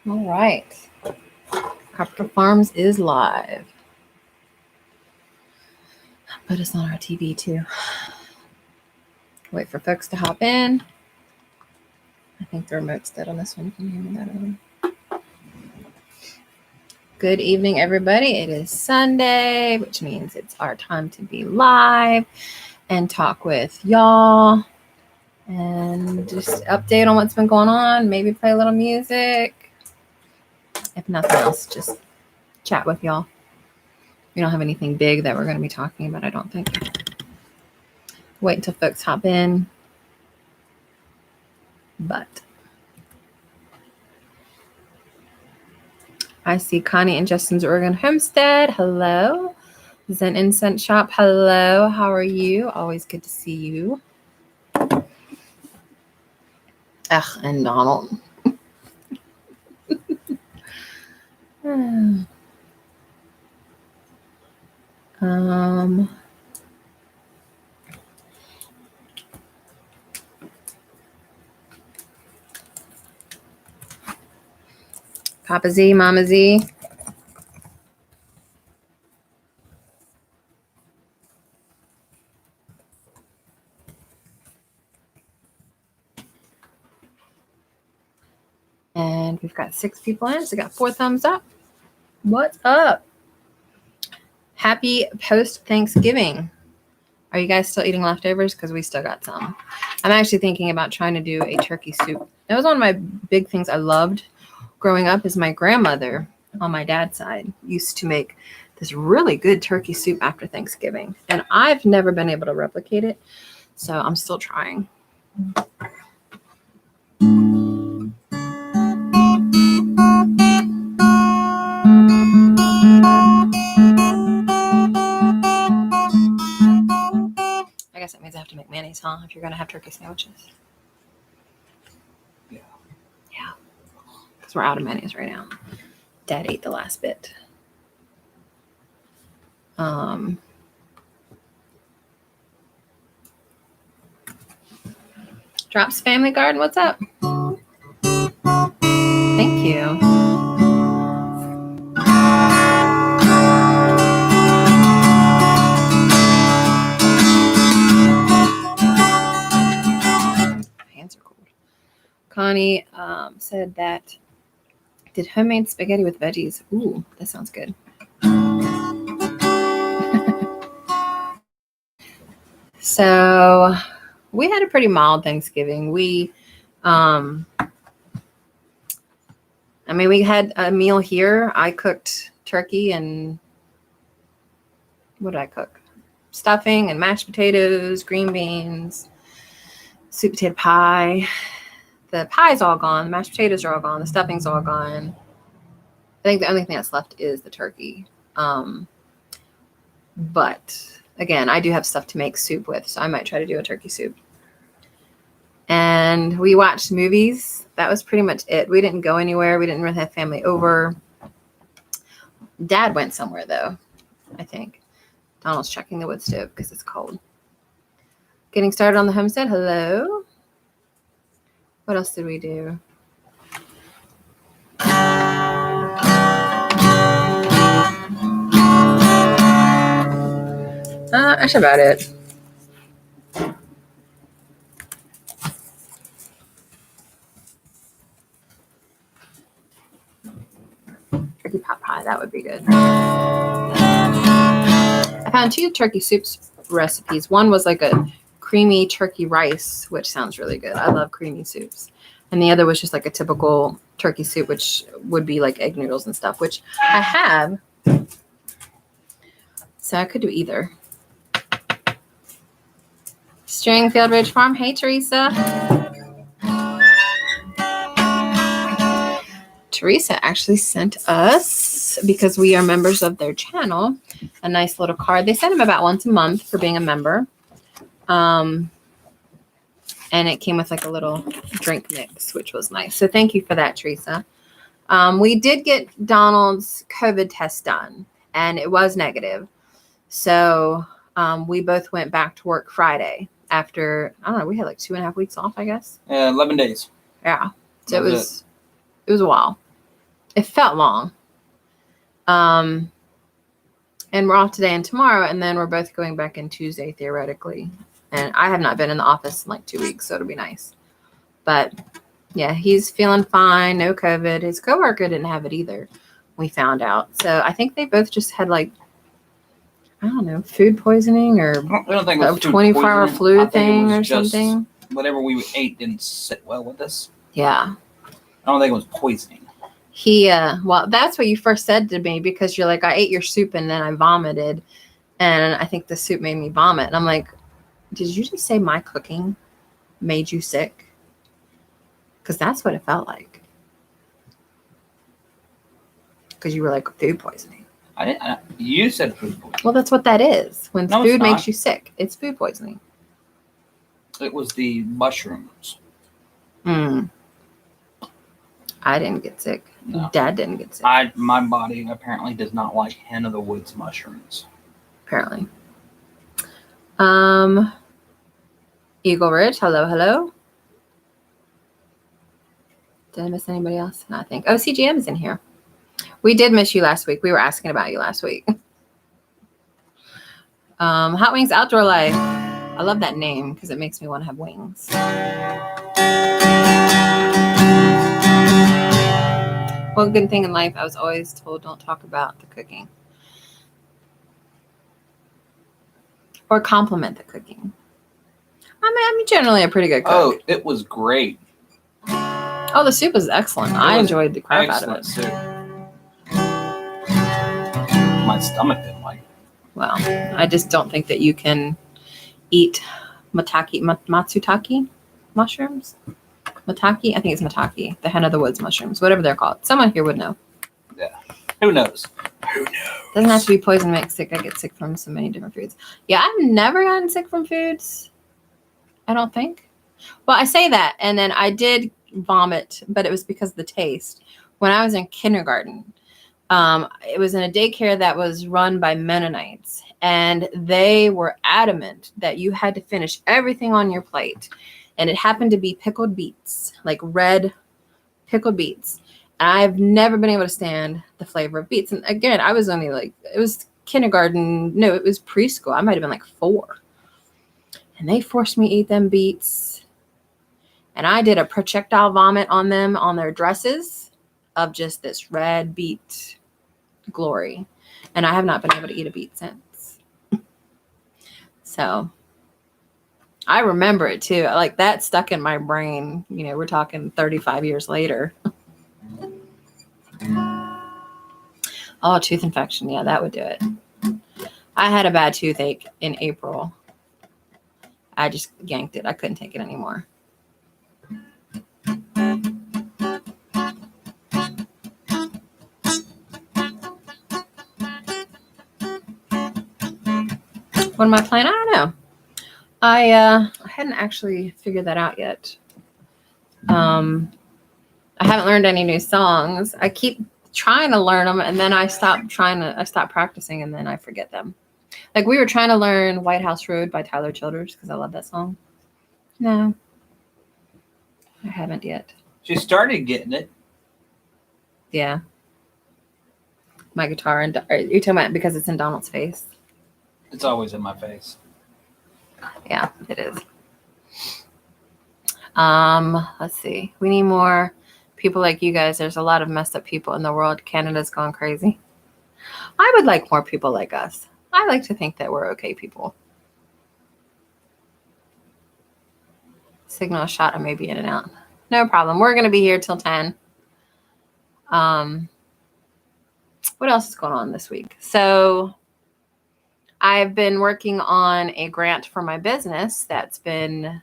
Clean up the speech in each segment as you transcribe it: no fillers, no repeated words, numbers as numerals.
All right. Capital Farms is live. Put us on our TV too. Wait for folks to hop in. I think the remote's dead on this one. Can you hear me that over? Good evening, everybody. It is Sunday, which means it's our time to be live and talk with y'all and just update on what's been going on. Maybe play a little music. If nothing else, just chat with y'all. We don't have anything big that we're going to be talking about, I don't think. Wait until folks hop in. But I see Connie and Justin's Oregon Homestead. Hello. Zen Incense Shop. Hello. How are you? Always good to see you. And Donald. Papa Z, Mama Z. And we've got 6 people in, so we got 4 thumbs up. What's up? Happy post-Thanksgiving. Are you guys still eating leftovers? Because we still got some. I'm actually thinking about trying to do a turkey soup. That was one of my big things I loved growing up. Is my grandmother on my dad's side used to make this really good turkey soup after Thanksgiving. And I've never been able to replicate it. So I'm still trying. I guess that means I have to make mayonnaise, huh? If you're going to have turkey sandwiches. Yeah. Because we're out of mayonnaise right now. Dad ate the last bit. Drops Family Garden, what's up? Thank you. Hands are cold. Connie said that did homemade spaghetti with veggies. Ooh, that sounds good. So we had a pretty mild Thanksgiving. We had a meal here. I cooked turkey and what did I cook? Stuffing and mashed potatoes, green beans, sweet potato pie. The pie's all gone. The mashed potatoes are all gone. The stuffing's all gone. I think the only thing that's left is the turkey. But again, I do have stuff to make soup with, so I might try to do a turkey soup. And we watched movies. That was pretty much it. We didn't go anywhere. We didn't really have family over. Dad went somewhere, though, I think. Donald's checking the wood stove because it's cold. Getting started on the homestead. Hello. What else did we do? That's about it. Turkey pot pie, that would be good. I found 2 turkey soups recipes. One was like a creamy turkey rice, which sounds really good. I love creamy soups. And the other was just like a typical turkey soup, which would be like egg noodles and stuff, which I have. So I could do either. Stringfield Ridge Farm. Hey, Teresa. Teresa actually sent us, because we are members of their channel, a nice little card. They send them about once a month for being a member. And it came with like a little drink mix, which was nice. So thank you for that, Teresa. We did get Donald's COVID test done, and it was negative. So we both went back to work Friday after, I don't know, we had like 2.5 weeks off, I guess. 11 days. Yeah. So it was a while. It felt long. And we're off today and tomorrow, and then we're both going back in Tuesday, theoretically. And I have not been in the office in like 2 weeks, so it'll be nice. But yeah, he's feeling fine. No COVID. His coworker didn't have it either. We found out. So I think they both just had like, I don't know, food poisoning or I don't think it was a 24-hour flu thing or something. Whatever we ate didn't sit well with us. Yeah. I don't think it was poisoning. Well, that's what you first said to me, because you're like, I ate your soup and then I vomited. And I think the soup made me vomit. And I'm like, did you just say my cooking made you sick? Because that's what it felt like. Because you were like, food poisoning. I didn't. You said food poisoning. Well, that's what that is. When No, food it's makes not. you sick, it's food poisoning. It was the mushrooms. I didn't get sick. No. Dad didn't get sick. My body apparently does not like hen of the woods mushrooms. Apparently. Eagle Ridge, hello. Did I miss anybody else? No, I think. Oh, CGM is in here. We did miss you last week. We were asking about you last week. Hot Wings Outdoor Life. I love that name because it makes me want to have wings. One good thing in life, I was always told, don't talk about the cooking. Or compliment the cooking. I'm generally a pretty good cook. Oh, it was great. Oh, the soup was excellent. I enjoyed the crap out of it. Soup. My stomach didn't like it. Well, I just don't think that you can eat matsutake mushrooms. Matake? I think it's matake. The hen of the woods mushrooms. Whatever they're called. Someone here would know. Yeah. Who knows? Doesn't have to be poison to make sick. I get sick from so many different foods. Yeah, I've never gotten sick from foods. I don't think. Well, I say that, and then I did vomit, but it was because of the taste. When I was in kindergarten, it was in a daycare that was run by Mennonites, and they were adamant that you had to finish everything on your plate. And it happened to be pickled beets, like red pickled beets. And I've never been able to stand the flavor of beets. And again, I was only like, it was kindergarten. No, it was preschool. I might have been like 4. And they forced me to eat them beets. And I did a projectile vomit on them, on their dresses, of just this red beet glory. And I have not been able to eat a beet since. So I remember it too. Like that stuck in my brain. You know, we're talking 35 years later. Oh, tooth infection. Yeah, that would do it. I had a bad toothache in April. I just yanked it. I couldn't take it anymore. What am I playing? I don't know. I hadn't actually figured that out yet. I haven't learned any new songs. I keep trying to learn them, and then I stop practicing, and then I forget them. Like we were trying to learn White House Road by Tyler Childers because I love that song. No, I haven't yet. She started getting it. Yeah. My guitar, and are you talking about because it's in Donald's face? It's always in my face. Yeah, it is. Let's see. We need more people like you guys. There's a lot of messed up people in the world. Canada's gone crazy. I would like more people like us. I like to think that we're okay people. Signal shot. I may be in and out. No problem. We're going to be here till 10. What else is going on this week? So I've been working on a grant for my business that's been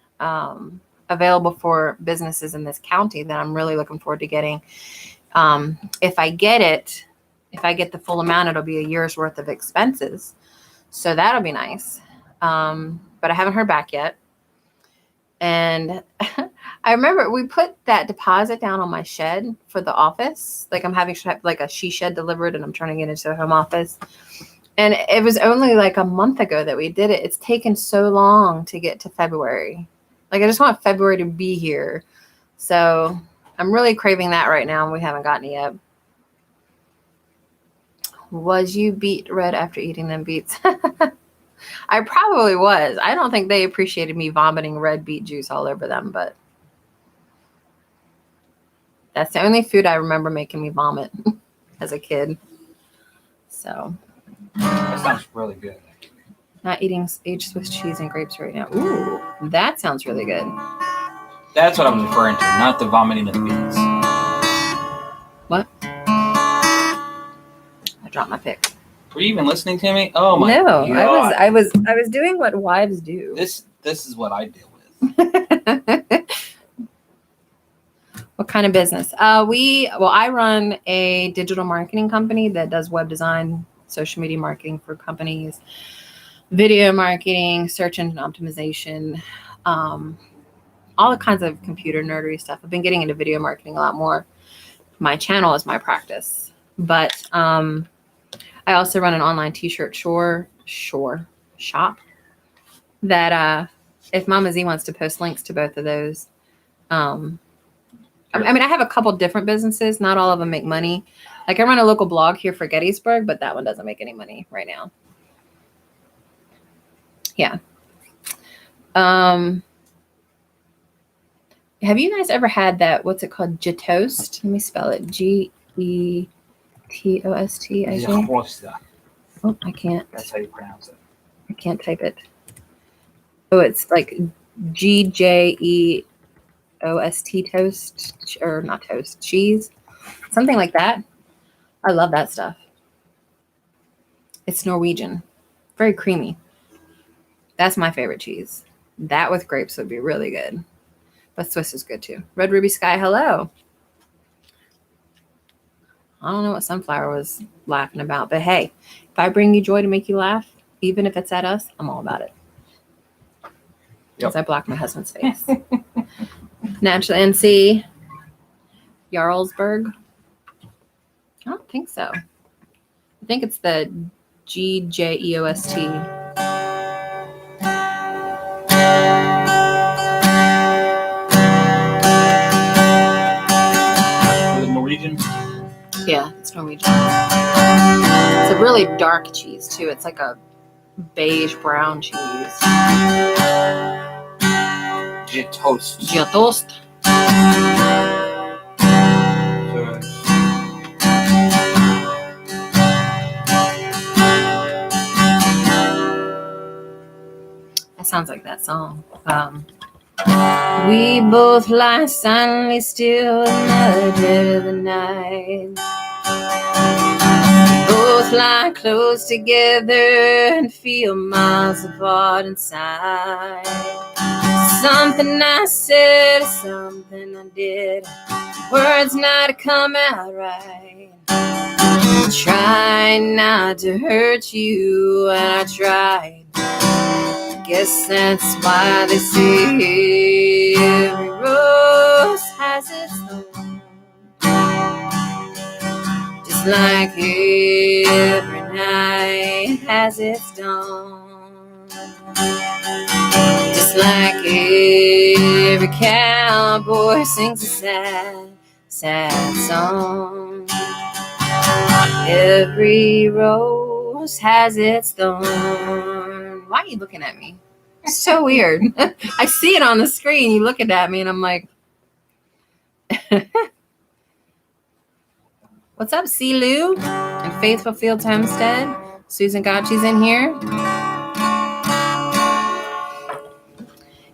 available for businesses in this county that I'm really looking forward to getting. If I get the full amount, it'll be a year's worth of expenses. So that'll be nice. But I haven't heard back yet. And I remember we put that deposit down on my shed for the office. Like I'm having like a she shed delivered and I'm turning it into a home office. And it was only like a month ago that we did it. It's taken so long to get to February. Like, I just want February to be here. So I'm really craving that right now. And we haven't gotten it yet. Was you beet red after eating them beets? I probably was. I don't think they appreciated me vomiting red beet juice all over them, but that's the only food I remember making me vomit as a kid. So That sounds really good. not eating aged Swiss cheese and grapes right now. Ooh, that sounds really good. That's what I was referring to, not the vomiting of the beets. What? I dropped my pick. Were you even listening to me? Oh my no, God. I was doing what wives do. This is what I deal with. What kind of business? I run a digital marketing company that does web design, social media marketing for companies, video marketing, search engine optimization, all the kinds of computer nerdery stuff. I've been getting into video marketing a lot more. My channel is my practice, but I also run an online t-shirt shop that if Mama Z wants to post links to both of those. I mean, I have a couple different businesses. Not all of them make money. Like, I run a local blog here for Gettysburg, but that one doesn't make any money right now. Yeah. Have you guys ever had that? What's it called? 𝙎𝙃𝙄𝙇. Let me spell it. 𝙎𝙃𝙄𝙇. Oh, I can't. That's how you pronounce it. I can't type it. Oh, it's like 𝙎𝙃𝙄𝙇 toast, or not toast, cheese, something like that. I love that stuff. It's Norwegian, very creamy. That's my favorite cheese. That with grapes would be really good. But Swiss is good too. Red Ruby Sky, hello. I don't know what Sunflower was laughing about, but hey, if I bring you joy to make you laugh, even if it's at us, I'm all about it. Because I blocked my husband's face. Natural NC, 𝙎𝙊𝙔𝙎. I don't think so. I think it's the 𝙎𝙃𝙄𝙇. Norwegian? Yeah, it's Norwegian. It's a really dark cheese too. It's like a beige brown cheese. 𝙎𝙃𝙄𝙇. 𝙎𝙃𝙄𝙇. That sounds like that song. We both lie silently still in the dead of the night. Both lie close together and feel miles apart inside. Something I said, something I did, words not come out right. Try not to hurt you, and I tried. Guess that's why they say every rose has its thorn. Just like every night has its dawn. Just like every cowboy sings a sad, sad song. Every rose has its thorn. Why are you looking at me? It's so weird. I see it on the screen. You looking at me and I'm like, what's up, C. Lou and Faithful Fields Homestead? Susan Gotchi's in here.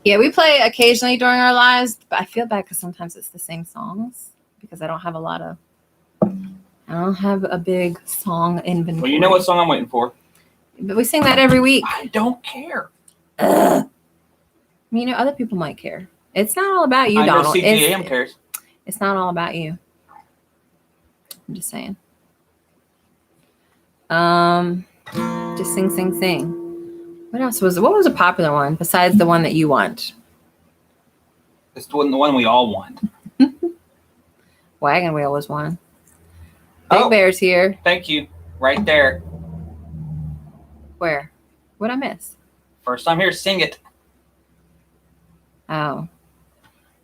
Yeah, we play occasionally during our lives, but I feel bad because sometimes it's the same songs because I don't have a big song inventory. Well, you know what song I'm waiting for? But we sing that every week. I don't care. Ugh. You know, other people might care. It's not all about you, Donald. I know CGM cares. It's not all about you. I'm just saying. Just sing, sing, sing. What else what was a popular one besides the one that you want? It's the one we all want. Wagon wheel was one. Big Bear's here. Thank you. Right there. Where? What'd I miss? First time here, sing it. Oh.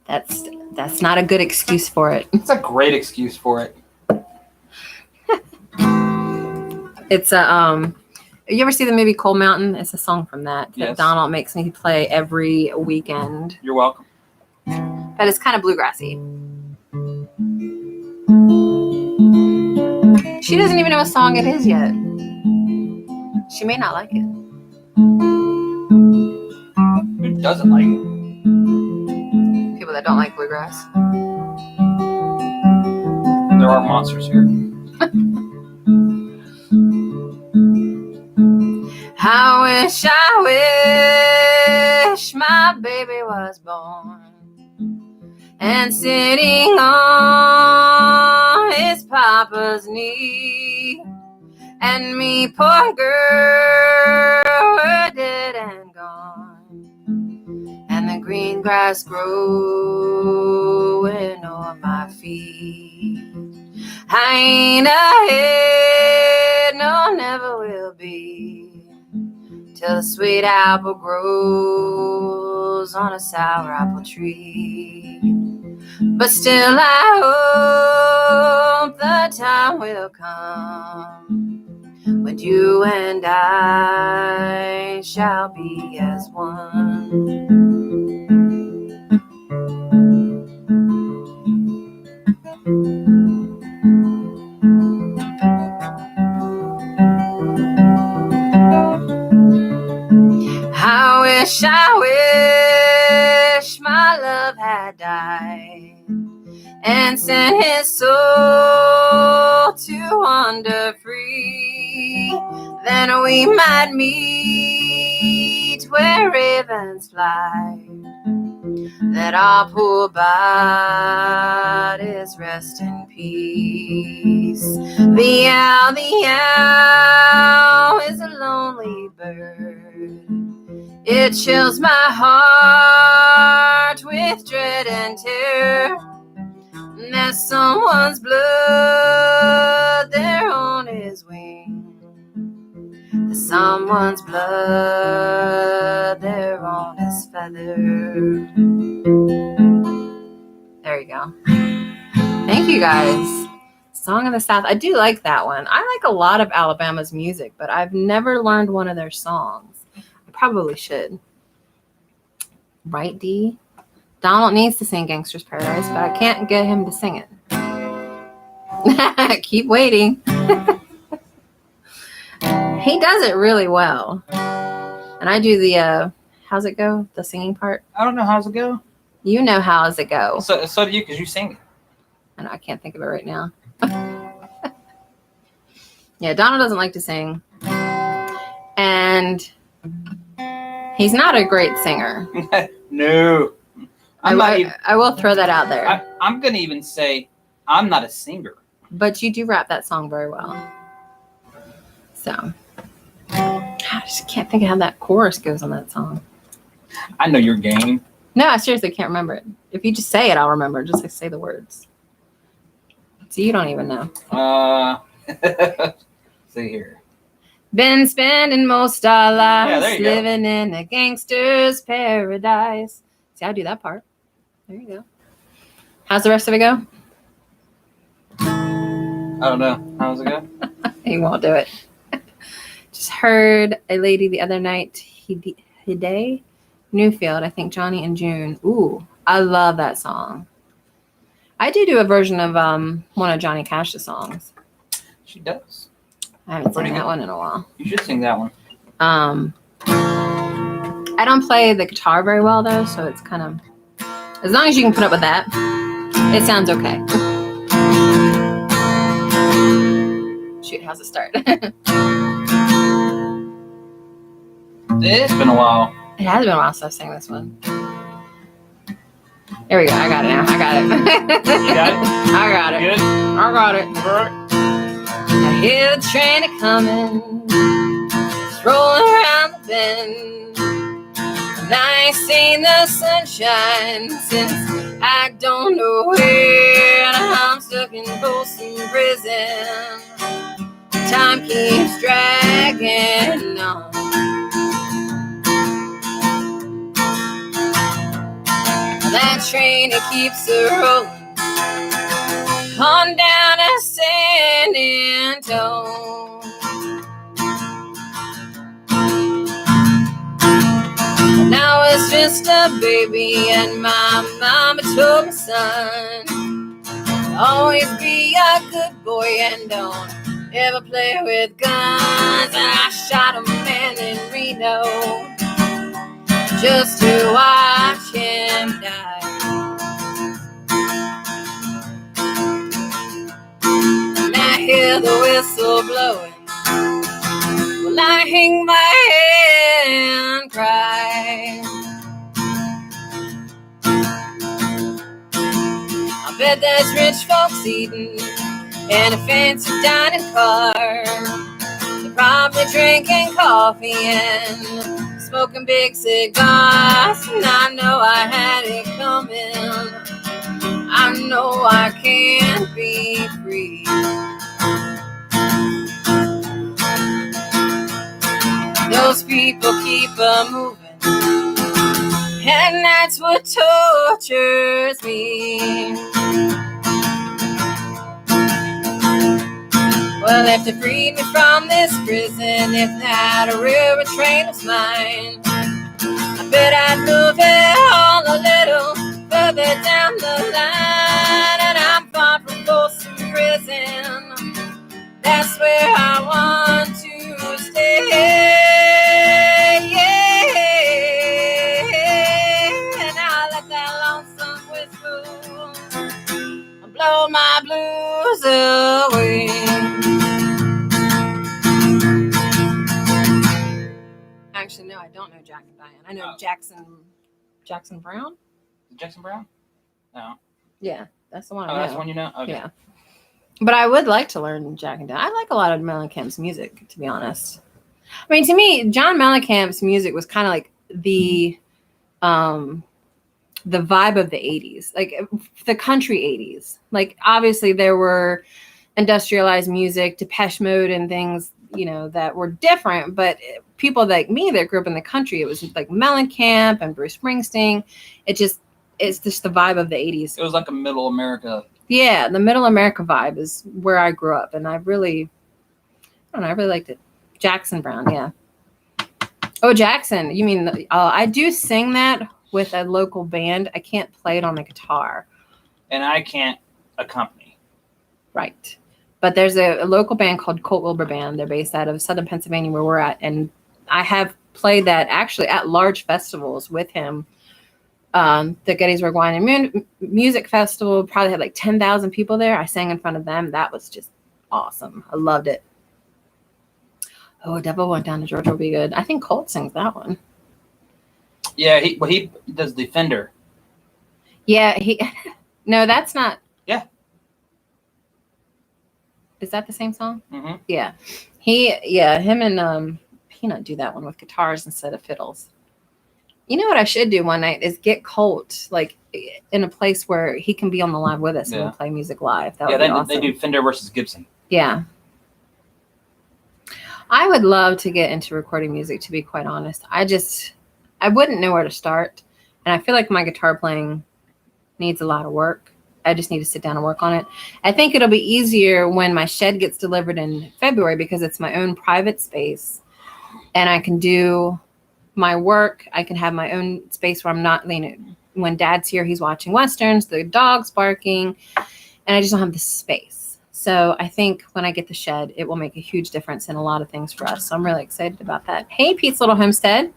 That's not a good excuse for it. It's a great excuse for it. It's a you ever see the movie Coal Mountain? It's a song from that Yes. Donald makes me play every weekend. You're welcome. But it's kind of bluegrassy. She doesn't even know what song it is yet. She may not like it. Who doesn't like it? People that don't like bluegrass. There are monsters here. I wish my baby was born and sitting on his papa's knee, and me, poor girl, were dead and gone, and the green grass growing on my feet. I ain't ahead, no, never will be, till the sweet apple grows on a sour apple tree. But still I hope the time will come when you and I shall be as one. I wish my love had died and sent his soul to wander free. Then we might meet where ravens fly, that our poor bodies rest in peace. The owl is a lonely bird. It chills my heart with dread and terror. There's someone's blood there on his wing. There's someone's blood there on his feather. There you go. Thank you guys. Song of the South. I do like that one. I like a lot of Alabama's music, but I've never learned one of their songs. Probably should. Right, D? Donald needs to sing Gangster's Paradise, but I can't get him to sing it. Keep waiting. He does it really well. And I do the, how's it go? The singing part? I don't know. How's it go? You know how's it go. So do you, because you sing it. I know, I can't think of it right now. Yeah, Donald doesn't like to sing. And he's not a great singer. No. I will throw that out there. I'm going to even say I'm not a singer. But you do rap that song very well. So, I just can't think of how that chorus goes on that song. I know your game. No, I seriously can't remember it. If you just say it, I'll remember. Just like say the words. So you don't even know. See here. Been spending most our lives you go. living in a gangster's paradise. See, I do that part. There you go. How's the rest of it go? I don't know. How's it go? He won't do it. Just heard a lady the other night, Hide Newfield, I think Johnny and June. Ooh, I love that song. I do a version of one of Johnny Cash's songs. She does. I haven't sung that one in a while. You should sing that one. I don't play the guitar very well though, so it's kind of, as long as you can put up with that, it sounds okay. Shoot, how's it start? It's been a while. It has been a while since I've sang this one. There we go. I got it now. I got it. You got it? I got it. Good? I got it. All right. I hear the train a-coming, it's rolling around the bend, and I ain't seen the sunshine since I don't know where, and I'm stuck in Folsom Prison. time keeps dragging on. That train, it keeps rolling on down to San Antone. And I was just a baby, and my mama told me, son, always be a good boy and don't ever play with guns. And I shot a man in Reno just to watch him die. And I hear the whistle blowing. Well, I hang my head and cry. I bet there's rich folks eating in a fancy dining car. They're probably drinking coffee and smoking big cigars. And I know I had it coming. I know I can't be free. Those people keep moving, and that's what tortures me. Well, if they freed me from this prison, if that railroad train was mine, I bet I'd move it all a little further down the line. And I'm far from Folsom Prison, that's where I want to stay. And I'll let that lonesome whistle blow my blues away. Actually, no, I don't know Jack and Diane. I know Jackson Brown. Jackson Brown? No. Yeah, that's the one I Oh, know. that's the one you know? Okay. Yeah. But I would like to learn Jack and Diane. I like a lot of Mellencamp's music, to be honest. I mean, to me, John Mellencamp's music was kind of like the vibe of the 80s, like the country 80s. Like, obviously, there were industrialized music, Depeche Mode and things, you know, that were different. But people like me that grew up in the country, it was like Mellencamp and Bruce Springsteen. It's just the vibe of the 80s. It was like a middle America. Yeah, the middle America vibe is where I grew up. And I really liked it. Jackson Brown, yeah. Oh, Jackson. You mean, I do sing that with a local band. I can't play it on the guitar. And I can't accompany. Right. But there's a local band called Colt Wilbur Band. They're based out of Southern Pennsylvania, where we're at. And I have played that actually at large festivals with him. The Gettysburg Wine and Music Festival probably had like 10,000 people there. I sang in front of them. That was just awesome. I loved it. Oh, Devil Went Down to Georgia will be good. I think Colt sings that one. Yeah, he does Defender. Yeah, no, that's not. Yeah. Is that the same song? Mm-hmm. Yeah. Him and Peanut do that one with guitars instead of fiddles. You know what I should do one night is get Colt like in a place where he can be on the live with us and we'll play music live. That would be awesome. They do Fender versus Gibson. Yeah. I would love to get into recording music, to be quite honest. I wouldn't know where to start. And I feel like my guitar playing needs a lot of work. I just need to sit down and work on it. I think it'll be easier when my shed gets delivered in February because it's my own private space and I can do my work. I can have my own space where I'm not, when Dad's here, he's watching Westerns, the dog's barking, and I just don't have the space. So I think when I get the shed, it will make a huge difference in a lot of things for us. So I'm really excited about that. Hey, Pete's Little Homestead.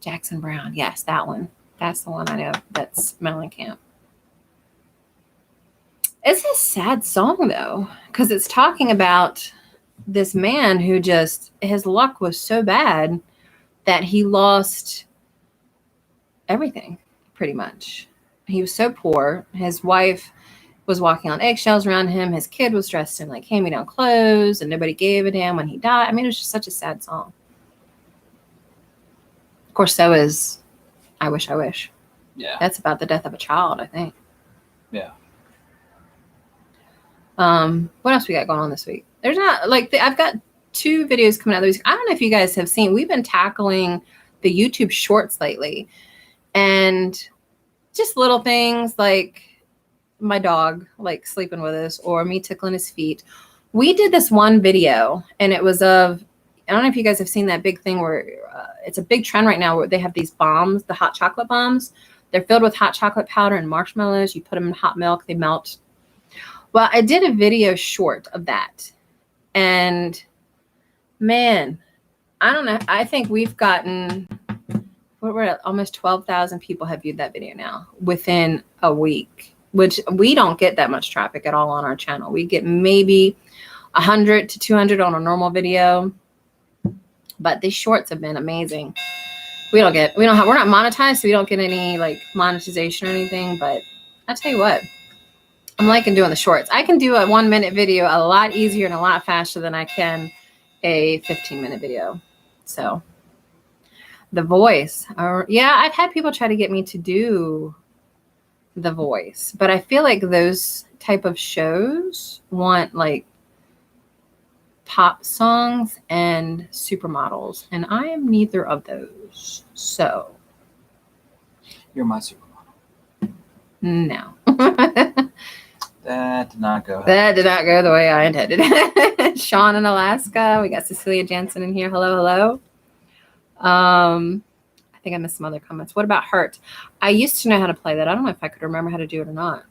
Jackson Brown. Yes, that one. That's the one I know. That's Mellencamp. It's a sad song, though, because it's talking about this man who just, his luck was so bad that he lost everything, pretty much. He was so poor. His wife was walking on eggshells around him. His kid was dressed in like hand-me-down clothes, and nobody gave a damn when he died. I mean, it was just such a sad song. Of course, so is I Wish, I Wish. Yeah. That's about the death of a child, I think. Yeah. What else we got going on this week? There's not like I've got 2 videos coming out this week. I don't know if you guys have seen. We've been tackling the YouTube Shorts lately, and just little things like my dog like sleeping with us or me tickling his feet. We did this one video, and it was of, I don't know if you guys have seen that big thing where it's a big trend right now where they have these bombs, the hot chocolate bombs. They're filled with hot chocolate powder and marshmallows. You put them in hot milk, they melt. Well, I did a video short of that. And man, I don't know. I think we've gotten, we're at almost 12,000 people have viewed that video now within a week, which we don't get that much traffic at all on our channel. We get maybe 100 to 200 on a normal video, but these shorts have been amazing. We're not monetized, so we don't get any like monetization or anything, but I tell you what, I'm liking doing the shorts. I can do a 1-minute video a lot easier and a lot faster than I can a 15-minute video. So The Voice, yeah, I've had people try to get me to do The Voice, but I feel like those type of shows want like pop songs and supermodels, and I am neither of those. So You're my supermodel. No. That did not go. That did not go the way I intended. Sean in Alaska. We got Cecilia Jansen in here. Hello, hello. I think I missed some other comments. What about Hurt? I used to know how to play that. I don't know if I could remember how to do it or not.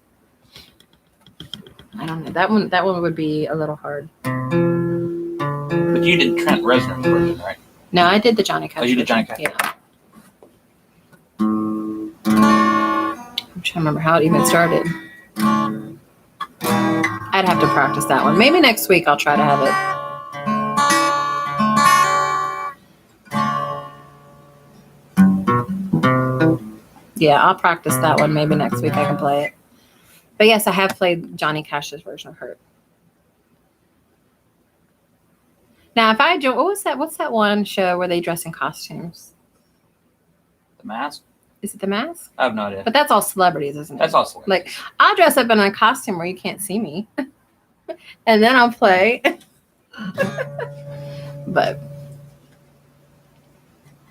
I don't know. That one would be a little hard. But you did Trent Reznor's version, right? No, I did the Johnny Cash. Oh, you did Johnny Cash. Yeah. I'm trying to remember how it even started. I'd have to practice that one. Maybe next week I'll try to have it. Yeah, I'll practice that one. Maybe next week I can play it. But yes, I have played Johnny Cash's version of Hurt. Now, if I do, what's that one show where they dress in costumes? The Mask? Is it The Mask? I have no idea. But that's all celebrities, isn't it? That's all celebrities. Like, I'll dress up in a costume where you can't see me. And then I'll play. But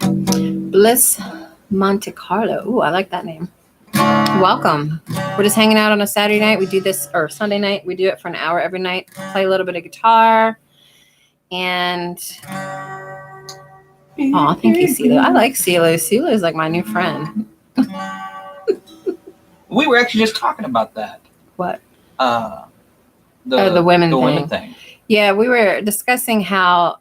Bliss Monte Carlo. Ooh, I like that name. Welcome. We're just hanging out on a Saturday night. We do this, or Sunday night. We do it for an hour every night. Play a little bit of guitar. And oh, thank you, CeeLo. I like CeeLo. CeeLo is like my new friend. We were actually just talking about that. What? The women thing. Yeah, we were discussing how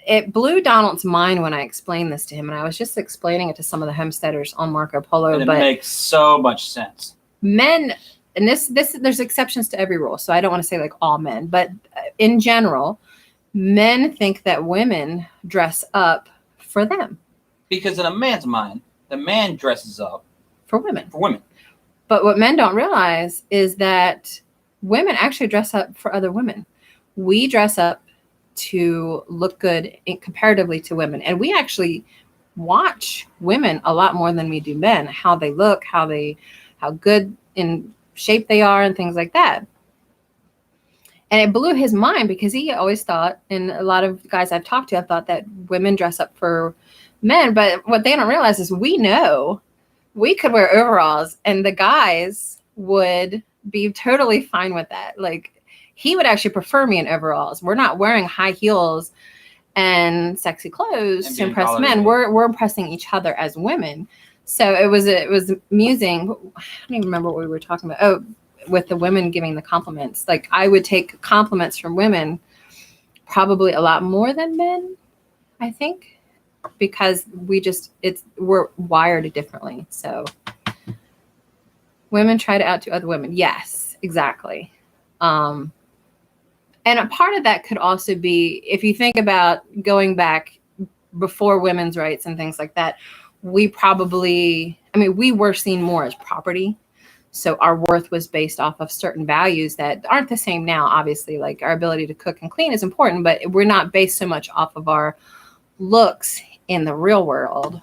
it blew Donald's mind when I explained this to him, and I was just explaining it to some of the homesteaders on Marco Polo. And it makes so much sense. Men, and this there's exceptions to every rule, so I don't want to say like all men, but in general, men think that women dress up for them. Because in a man's mind, the man dresses up for women. For women. But what men don't realize is that women actually dress up for other women. We dress up to look good comparatively to women. And we actually watch women a lot more than we do men, how they look, how good in shape they are and things like that. And it blew his mind because he always thought, and a lot of guys I've talked to have thought that women dress up for men. But what they don't realize is we know we could wear overalls and the guys would be totally fine with that. Like, he would actually prefer me in overalls. We're not wearing high heels and sexy clothes to impress men. We're impressing each other as women. So it was amusing. I don't even remember what we were talking about. Oh, with the women giving the compliments. Like, I would take compliments from women probably a lot more than men, I think, because we're wired differently. So women try to outdo other women. Yes, exactly. And a part of that could also be, if you think about going back before women's rights and things like that, we were seen more as property. So our worth was based off of certain values that aren't the same now, obviously. Like, our ability to cook and clean is important, but we're not based so much off of our looks in the real world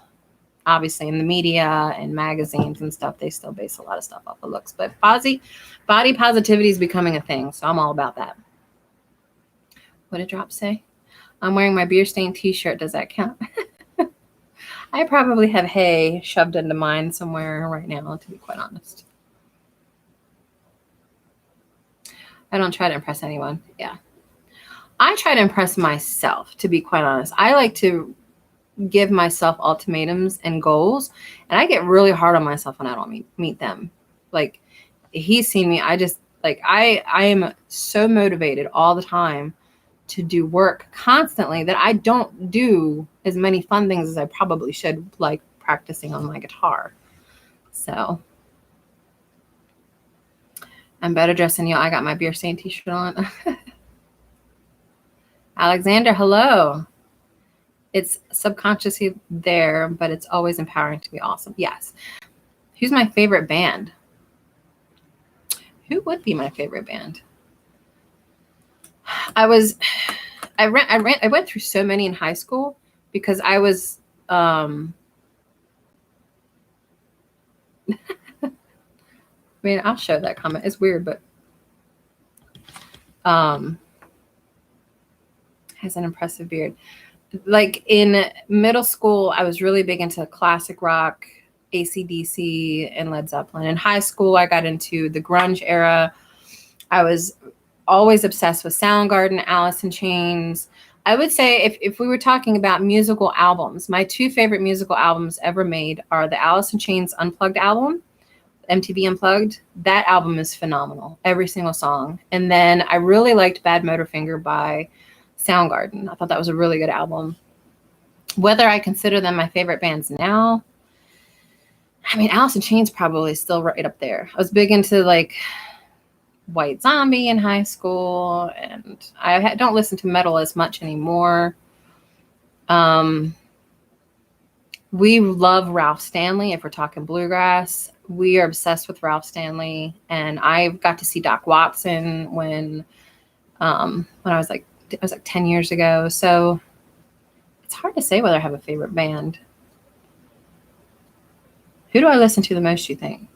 obviously in the media and magazines and stuff, they still base a lot of stuff off of looks. But body positivity is becoming a thing, so I'm all about that. What did Drop say? I'm wearing my beer stained t-shirt. Does that count? I probably have hay shoved into mine somewhere right now, to be quite honest. I don't try to impress anyone. Yeah. I try to impress myself, to be quite honest. I like to give myself ultimatums and goals, and I get really hard on myself when I don't meet them. Like, he's seen me. I just, like, I am so motivated all the time to do work constantly that I don't do as many fun things as I probably should, like practicing on my guitar. So I'm better dressed than you. I got my beer stained t-shirt on. Alexander, hello. It's subconsciously there, but it's always empowering to be awesome. Yes. Who's my favorite band? Who would be my favorite band? I went through so many in high school because I was I mean, I'll show that comment. It's weird, but has an impressive beard. Like in middle school, I was really big into classic rock, AC/DC, and Led Zeppelin. In high school, I got into the grunge era. I was always obsessed with Soundgarden, Alice in Chains. I would say if we were talking about musical albums, my two favorite musical albums ever made are the Alice in Chains Unplugged album, MTV Unplugged. That album is phenomenal, every single song. And then I really liked Bad Motorfinger by Soundgarden. I thought that was a really good album. Whether I consider them my favorite bands now, I mean, Alice in Chains probably still right up there. I was big into like White Zombie in high school, and I don't listen to metal as much anymore. We love Ralph Stanley. If we're talking bluegrass, we are obsessed with Ralph Stanley, and I got to see Doc Watson when I was like 10 years ago. So it's hard to say whether I have a favorite band. Who do I listen to the most, you think?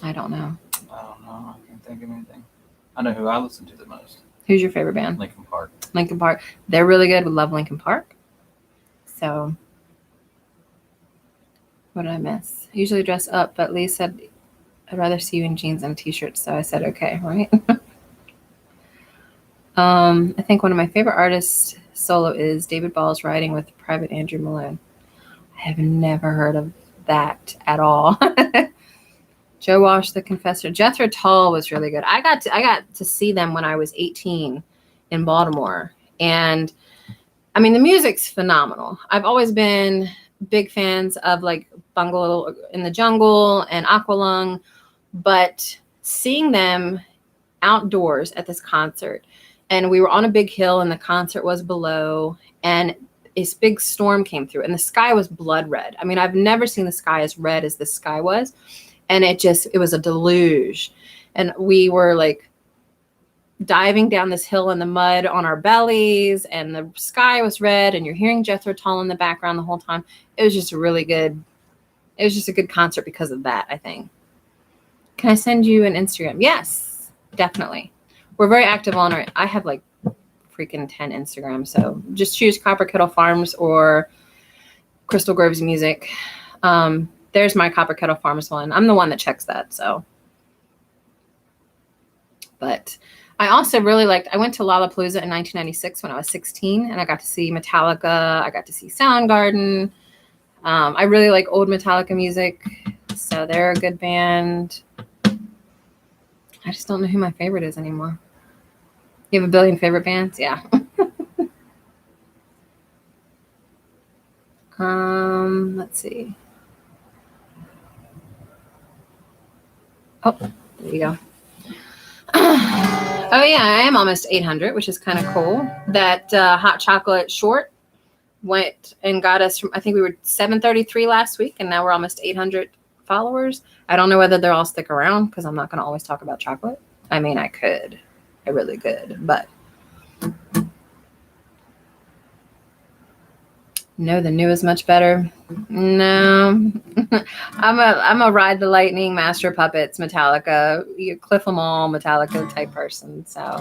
I don't know. I don't know. I can't think of anything. I know who I listen to the most. Who's your favorite band? Linkin Park. Linkin Park. They're really good. We love Linkin Park. So what did I miss? I usually dress up, but Lee said, I'd rather see you in jeans and t-shirts. So I said, okay, right? I think one of my favorite artists solo is David Ball's Riding with Private Andrew Malone. I have never heard of that at all. Joe Walsh, The Confessor. Jethro Tull was really good. I got to see them when I was 18 in Baltimore. And I mean, the music's phenomenal. I've always been big fans of like Bungalow in the Jungle and Aqualung, but seeing them outdoors at this concert, and we were on a big hill and the concert was below, and this big storm came through and the sky was blood red. I mean, I've never seen the sky as red as the sky was. And it was a deluge. And we were like diving down this hill in the mud on our bellies, and the sky was red, and you're hearing Jethro Tull in the background the whole time. It was just a good concert because of that, I think. Can I send you an Instagram? Yes, definitely. We're very active on it. I have like freaking 10 Instagrams. So just choose Copper Kettle Farms or Crystal Groves Music. There's my Copper Kettle Farms one. I'm the one that checks that. So, but I also really I went to Lollapalooza in 1996 when I was 16, and I got to see Metallica. I got to see Soundgarden. I really like old Metallica music. So they're a good band. I just don't know who my favorite is anymore. You have a billion favorite bands? Yeah. Let's see. Oh, there you go. Oh yeah, I am almost 800, which is kind of cool. That hot chocolate short went and got us from, I think we were 733 last week, and now we're almost 800 followers. I don't know whether they'll all stick around because I'm not going to always talk about chocolate. I mean, I could. I really could, but No, the new is much better. No, I'm a Ride the Lightning, Master of Puppets, Metallica, Cliff 'em All, Metallica type person. So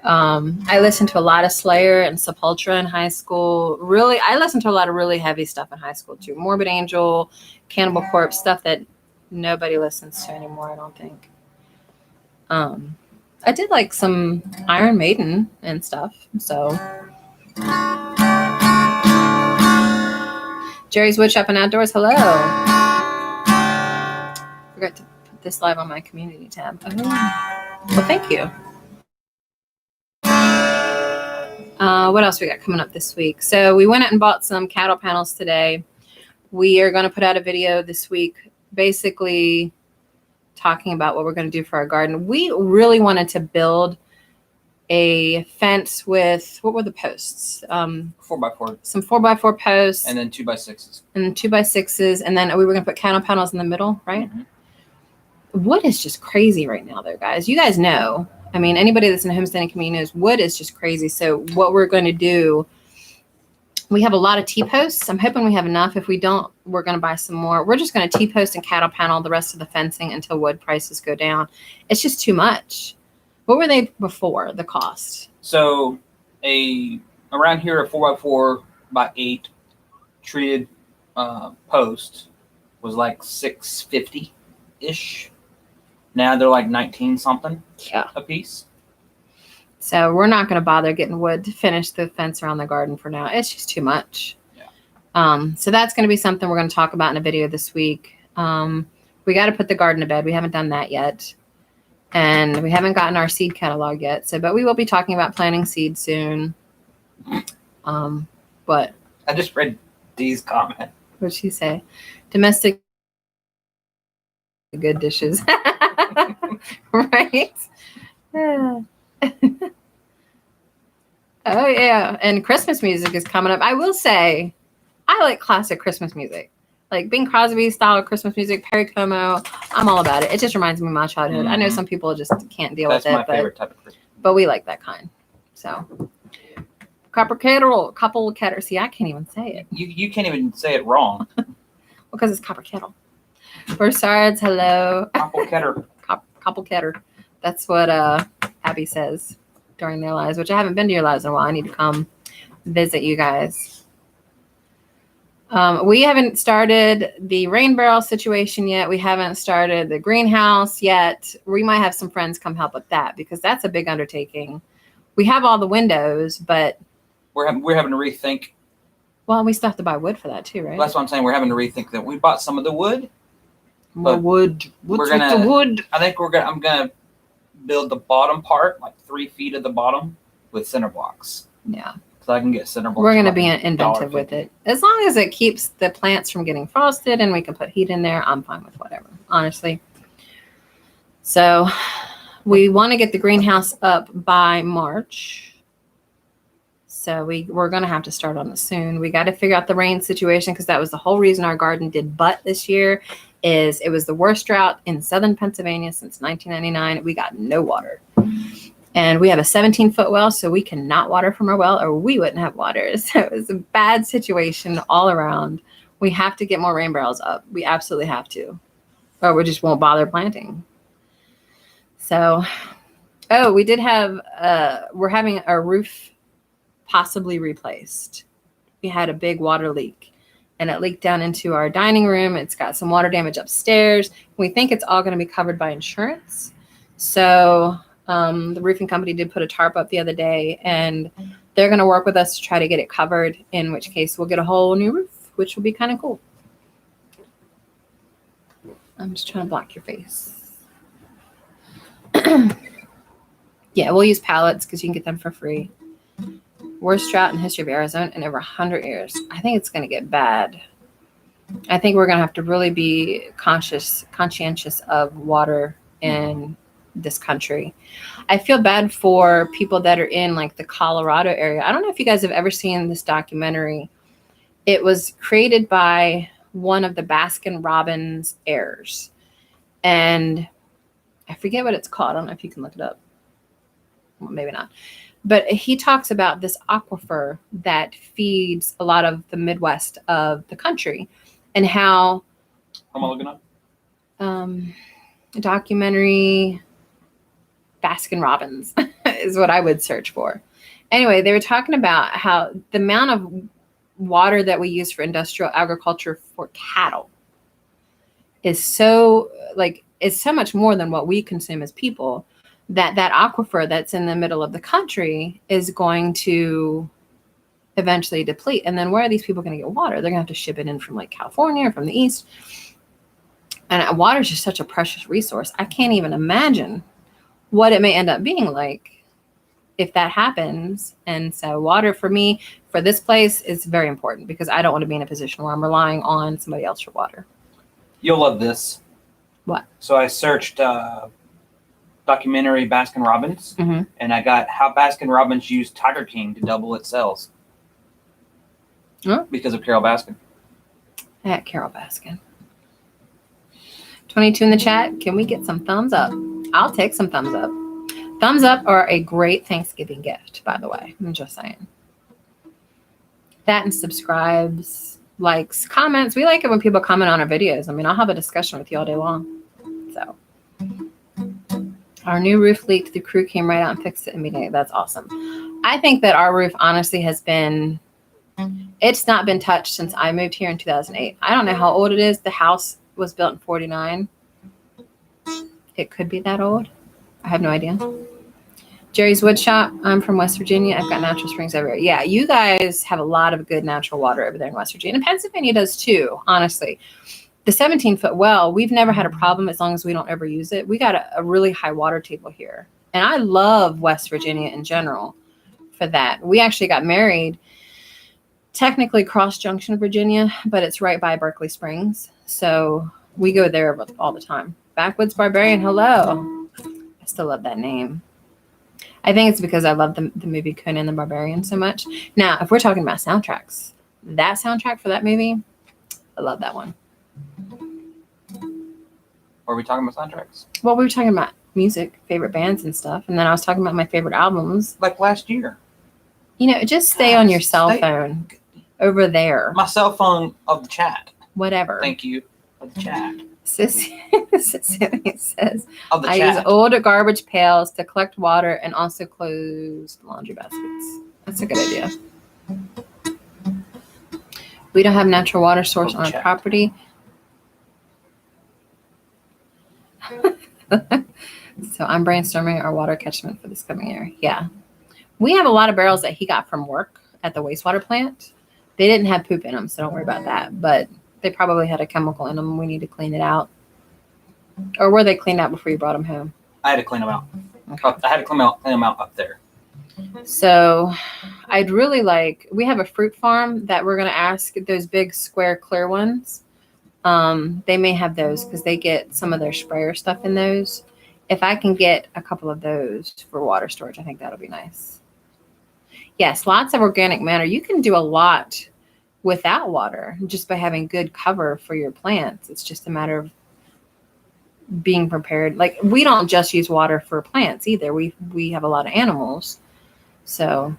I listened to a lot of Slayer and Sepultura in high school. Really, I listened to a lot of really heavy stuff in high school too. Morbid Angel, Cannibal Corpse, stuff that nobody listens to anymore, I don't think. I did like some Iron Maiden and stuff. So Jerry's Woodshop and Outdoors, hello. Forgot to put this live on my community tab. Oh. Well, thank you. What else we got coming up this week? So we went out and bought some cattle panels today. We are going to put out a video this week basically talking about what we're going to do for our garden. We really wanted to build a fence with, what were the posts? 4x4. Some 4x4 posts. And then 2x6s. And 2x6s. And then we were going to put cattle panels in the middle, right? Mm-hmm. Wood is just crazy right now, though, guys. You guys know. I mean, anybody that's in the homesteading community knows wood is just crazy. So what we're going to do, we have a lot of T-posts. I'm hoping we have enough. If we don't, we're going to buy some more. We're just going to T-post and cattle panel the rest of the fencing until wood prices go down. It's just too much. What were they before, the cost? So around here, a 4x4x8 treated post was like $650-ish. Now they're like 19 something a piece. So we're not going to bother getting wood to finish the fence around the garden for now. It's just too much. Yeah. So that's going to be something we're going to talk about in a video this week. We got to put the garden to bed. We haven't done that yet. And we haven't gotten our seed catalog yet. So, but we will be talking about planting seeds soon. But I just read Dee's comment. What'd she say? Domestic good dishes. Right? Yeah. Oh, yeah. And Christmas music is coming up. I will say, I like classic Christmas music. Like Bing Crosby style Christmas music, Perry Como. I'm all about it. It just reminds me of my childhood. Mm-hmm. I know some people just can't deal with it. That's my favorite type of Christmas. But we like that kind. So, Kettle. See, I can't even say it. You can't even say it wrong. Because it's Copper Kettle. Versards, hello. Kettle. That's what Abby says during their lives, which I haven't been to your lives in a while. I need to come visit you guys. We haven't started the rain barrel situation yet. We haven't started the greenhouse yet. We might have some friends come help with that because that's a big undertaking. We have all the windows, but we're having to rethink. Well, we still have to buy wood for that too, right? That's what I'm saying. We're having to rethink that. We bought some of the wood. More wood. What's with the wood? I think I'm gonna build the bottom part, like 3 feet of the bottom, with center blocks. Yeah. So I can get center blocks. We're going to be inventive with it. As long as it keeps the plants from getting frosted and we can put heat in there, I'm fine with whatever, honestly. So we want to get the greenhouse up by March. So we're going to have to start on it soon. We got to figure out the rain situation because that was the whole reason our garden did butt this year. Is it was the worst drought in southern Pennsylvania since 1999. We got no water. And we have a 17-foot well, so we cannot water from our well or we wouldn't have water. So it was a bad situation all around. We have to get more rain barrels up. We absolutely have to. Or we just won't bother planting. So, we did have, we're having our roof possibly replaced. We had a big water leak. And it leaked down into our dining room. It's got some water damage upstairs. We think it's all going to be covered by insurance. So the roofing company did put a tarp up the other day, and they're going to work with us to try to get it covered, in which case we'll get a whole new roof, which will be kind of cool. I'm just trying to block your face. Yeah, we'll use pallets because you can get them for free. Worst drought in the history of Arizona in over 100 years. I think it's going to get bad. I think we're going to have to really be conscientious of water in this country. I feel bad for people that are in like the Colorado area. I don't know if you guys have ever seen this documentary. It was created by one of the Baskin-Robbins heirs. And I forget what it's called. I don't know if you can look it up. Well, maybe not. But he talks about this aquifer that feeds a lot of the Midwest of the country, and how What am I looking up? documentary Baskin Robbins is what I would search for. Anyway, they were talking about how the amount of water that we use for industrial agriculture for cattle is so much more than what we consume as people, that aquifer that's in the middle of the country is going to eventually deplete. And then where are these people going to get water? They're going to have to ship it in from like California or from the east. And water is just such a precious resource. I can't even imagine what it may end up being like if that happens. And so water for me, for this place, is very important, because I don't want to be in a position where I'm relying on somebody else for water. You'll love this. What? So I searched documentary Baskin Robbins, and I got how Baskin Robbins used Tiger King to double its sales. Because of Carol Baskin. At Carol Baskin. 22 in the chat. Can we get some thumbs up? I'll take some thumbs up. Thumbs up are a great Thanksgiving gift, by the way. I'm just saying. That and subscribes, likes, comments. We like it when people comment on our videos. I mean, I'll have a discussion with you all day long. So, our new roof leaked. The crew came right out and fixed it immediately. That's awesome. I think that our roof honestly it's not been touched since I moved here in 2008. I don't know how old it is. The house was built in 49. It could be that old. I have no idea. Jerry's Wood Shop. I'm from West Virginia. I've got natural springs everywhere. Yeah, you guys have a lot of good natural water over there in West Virginia. And Pennsylvania does too, honestly. The 17-foot well, we've never had a problem as long as we don't ever use it. We got a really high water table here. And I love West Virginia in general for that. We actually got married technically Cross Junction, Virginia, but it's right by Berkeley Springs. So we go there all the time. Backwoods Barbarian, hello. I still love that name. I think it's because I love the movie Conan the Barbarian so much. Now, if we're talking about soundtracks, that soundtrack for that movie, I love that one. Are we talking about soundtracks? Well, we were talking about music, favorite bands and stuff. And then I was talking about my favorite albums. Like last year. You know, just stay on your cell phone over there. My cell phone of the chat. Whatever. Thank you for the chat. Sissy says, I use old garbage pails to collect water and also close laundry baskets. That's a good idea. We don't have natural water source on our property. So I'm brainstorming our water catchment for this coming year. Yeah. We have a lot of barrels that he got from work at the wastewater plant. They didn't have poop in them, so don't worry about that. But they probably had a chemical in them. We need to clean it out. Or were they cleaned out before you brought them home? I had to clean them out. Okay. I had to clean them out up there. So I'd really like, we have a fruit farm that we're going to ask, those big square clear ones. They may have those because they get some of their sprayer stuff in those. If I can get a couple of those for water storage, I think that'll be nice. Yes, lots of organic matter. You can do a lot without water just by having good cover for your plants. It's just a matter of being prepared. Like, we don't just use water for plants either. We have a lot of animals. So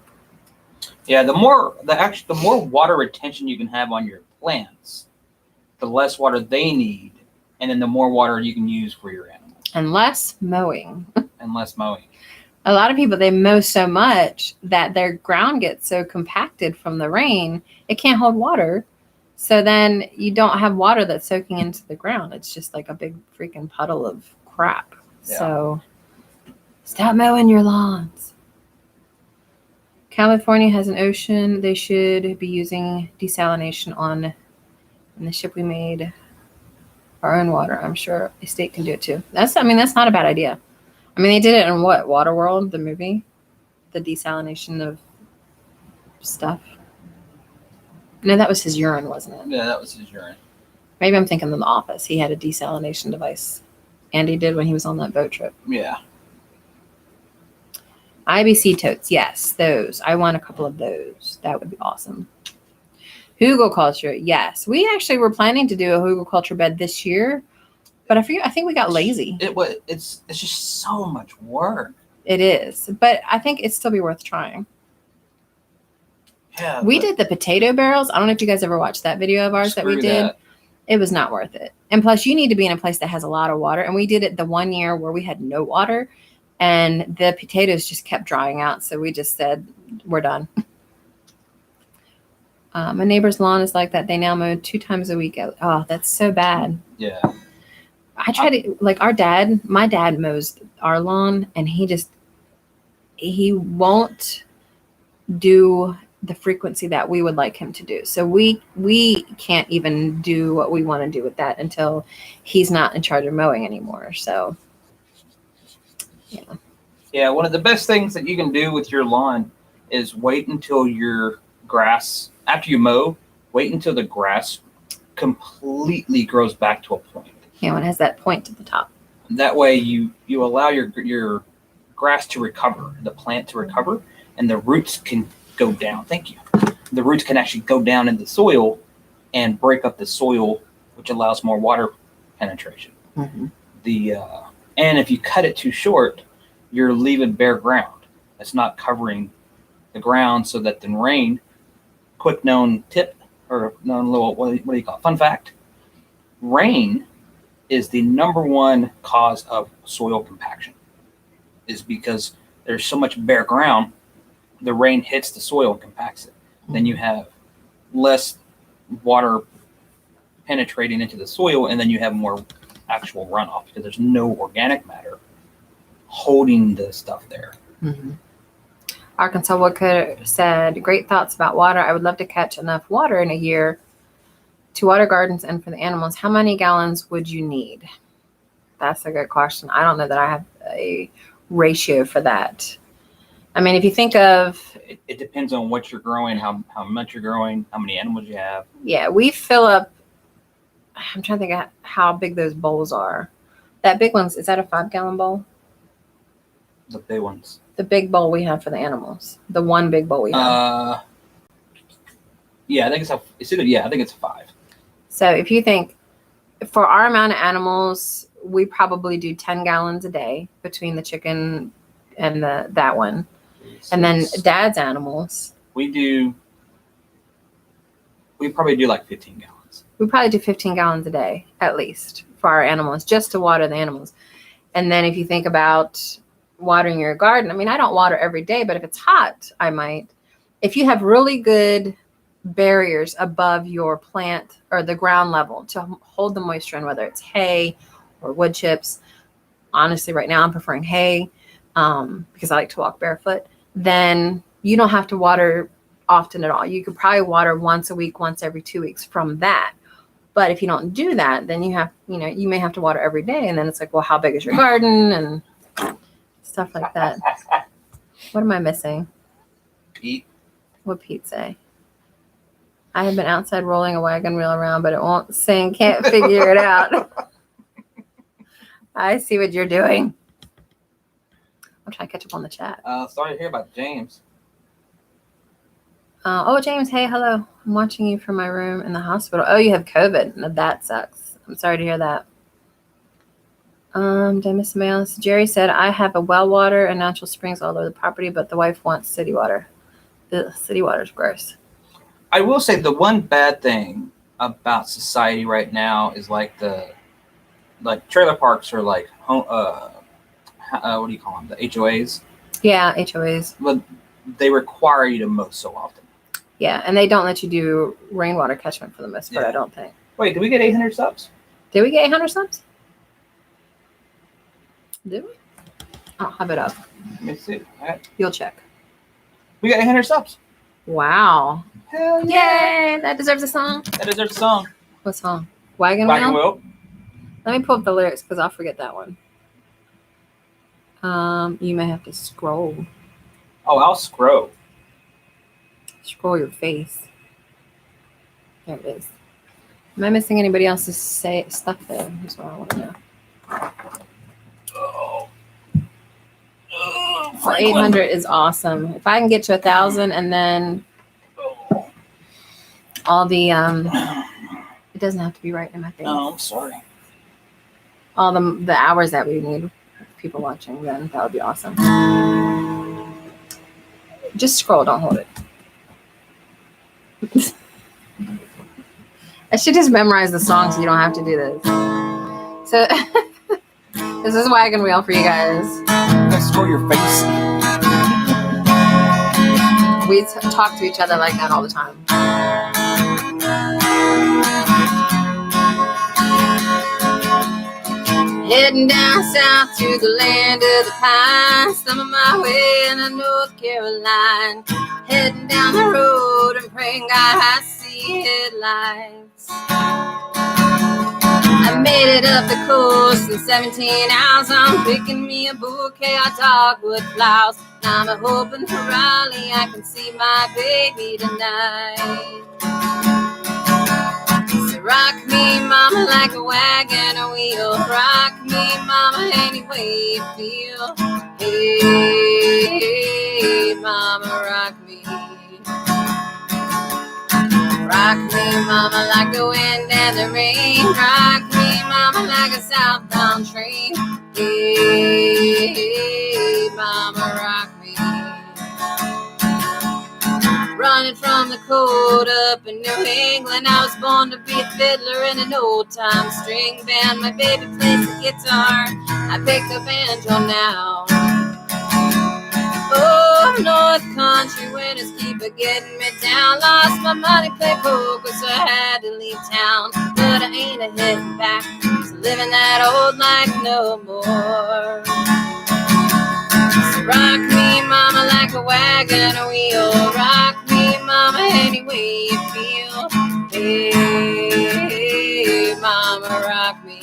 yeah, the more water retention you can have on your plants, the less water they need, and then the more water you can use for your animals. And less mowing. And less mowing. A lot of people, they mow so much that their ground gets so compacted from the rain, it can't hold water. So then you don't have water that's soaking into the ground. It's just like a big freaking puddle of crap. Yeah. So stop mowing your lawns. California has an ocean. They should be using desalination on the ship we made our own water. I'm sure a state can do it too. That's not a bad idea. I mean, they did it in what? Waterworld, the movie? The desalination of stuff. No, that was his urine, wasn't it? Yeah, that was his urine. Maybe I'm thinking of The Office. He had a desalination device. Andy did when he was on that boat trip. Yeah. IBC totes. Yes, those. I want a couple of those. That would be awesome. Hugelkultur. Yes. We actually were planning to do a hugelkultur bed this year, but I think we got lazy. It's just so much work. It is, but I think it'd still be worth trying. Yeah, We did the potato barrels. I don't know if you guys ever watched that video of ours that we did. It was not worth it. And plus, you need to be in a place that has a lot of water. And we did it the one year where we had no water, and the potatoes just kept drying out. So we just said, we're done. My neighbor's lawn is like that. They now mow 2 times a week. Oh, that's so bad. Yeah. I try to, like my dad mows our lawn, and he won't do the frequency that we would like him to do. So we can't even do what we want to do with that until he's not in charge of mowing anymore. So yeah. Yeah, one of the best things that you can do with your lawn is wait until your grass, after you mow, wait until the grass completely grows back to a point. Yeah, when it has that point at the top. That way you allow your grass to recover, the plant to recover, and the roots can go down. Thank you. The roots can actually go down in the soil and break up the soil, which allows more water penetration. Mm-hmm. And if you cut it too short, you're leaving bare ground. It's not covering the ground so that the rain, quick known tip, or known little, what do you call it? Fun fact. Rain is the #1 cause of soil compaction, is because there's so much bare ground, the rain hits the soil and compacts it. Mm-hmm. Then you have less water penetrating into the soil, and then you have more actual runoff because there's no organic matter holding the stuff there. Mm-hmm. Arkansas Woodcutter said, great thoughts about water. I would love to catch enough water in a year to water gardens and for the animals. How many gallons would you need? That's a good question. I don't know that I have a ratio for that. I mean, if you think of... It depends on what you're growing, how much you're growing, how many animals you have. Yeah, we fill up... I'm trying to think of how big those bowls are. That big one's, is that a 5-gallon bowl? The big ones. The big bowl we have for the animals. The one big bowl we have. Yeah, I think it's 5. So if you think, for our amount of animals, we probably do 10 gallons a day between the chicken and that one. And then Dad's animals. We probably do like 15 gallons. We probably do 15 gallons a day, at least, for our animals, just to water the animals. And then if you think about watering your garden, I mean, I don't water every day, but if it's hot, I might. If you have really good barriers above your plant or the ground level to hold the moisture in, whether it's hay or wood chips, honestly, right now I'm preferring hay because I like to walk barefoot, then you don't have to water often at all. You could probably water once a week, once every 2 weeks from that. But if you don't do that, then you may have to water every day. And then it's like, well, how big is your garden and stuff like that. What am I missing? Pete. What Pete say? I have been outside rolling a wagon wheel around, but it won't sing. Can't figure it out. I see what you're doing. I'm trying to catch up on the chat. Sorry to hear about James. Oh, James, hey, hello. I'm watching you from my room in the hospital. Oh, you have COVID. No, that sucks. I'm sorry to hear that. Did I miss somebody else? Jerry said, I have a well water and natural springs all over the property, but the wife wants city water. Ugh, city water's gross. I will say the one bad thing about society right now is like trailer parks are like home, what do you call them? The HOAs. Yeah, HOAs. But they require you to mow so often. Yeah, and they don't let you do rainwater catchment for the most part, I don't think. Wait, did we get 800 subs? Did we get 800 subs? Did we? I'll have it up. Let me see. All right. You'll check. We got 800 subs. Wow. Hell yeah. Yay! That deserves a song. That deserves a song. What song? Wagon Wheel? Let me pull up the lyrics because I'll forget that one. You may have to scroll. Oh, I'll scroll. Scroll your face. There it is. Am I missing anybody else's stuff there? That's what I want to know. Oh, 800 is awesome. If I can get to 1,000 and then all the it doesn't have to be right in my face. Oh, I'm sorry. All the hours that we need. people watching, then that would be awesome. Just scroll, don't hold it. I should just memorize the song so you don't have to do this. So this is Wagon Wheel for you guys. Scroll your face. We talk to each other like that all the time. Heading down south to the land of the pines, thumbing my way into North Carolina. Heading down the road and praying God I see headlights. I made it up the coast in 17 hours. I'm picking me a bouquet of dogwood flowers. Now I'm hoping for Raleigh I can see my baby tonight. So rock me, mama, like a wagon wheel. Rock me, mama, any way you feel. Hey, mama, rock me. Rock me, mama, like the wind and the rain. Rock me, mama, like a southbound train. Hey, mama, rock me. Running from the cold up in New England, I was born to be a fiddler in an old-time string band. My baby plays the guitar, I pick the banjo now. Oh, North Country winters keep getting me down. Lost my money, played poker, so I had to leave town. But I ain't heading back to living that old life no more. So rock me, mama, like a wagon wheel. Rock me, mama, any way you feel. Hey, mama, rock me.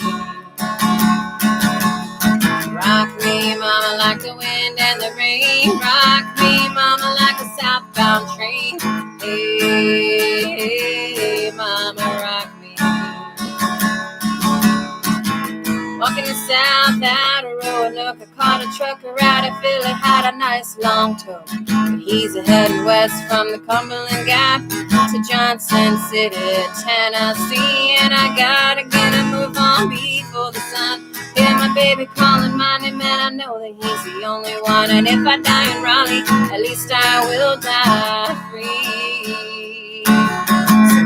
Rock me, mama, like the wind and the rain. Rock me, mama, like a southbound train. Hey, mama, rock me. Walking the south out of Roanoke, I caught a trucker out of Philly, had a nice long tow. But he's heading west from the Cumberland Gap to Johnson City, Tennessee. And I gotta get a move on before the sun. Hear my baby calling my name, and I know that he's the only one. And if I die in Raleigh, at least I will die free. So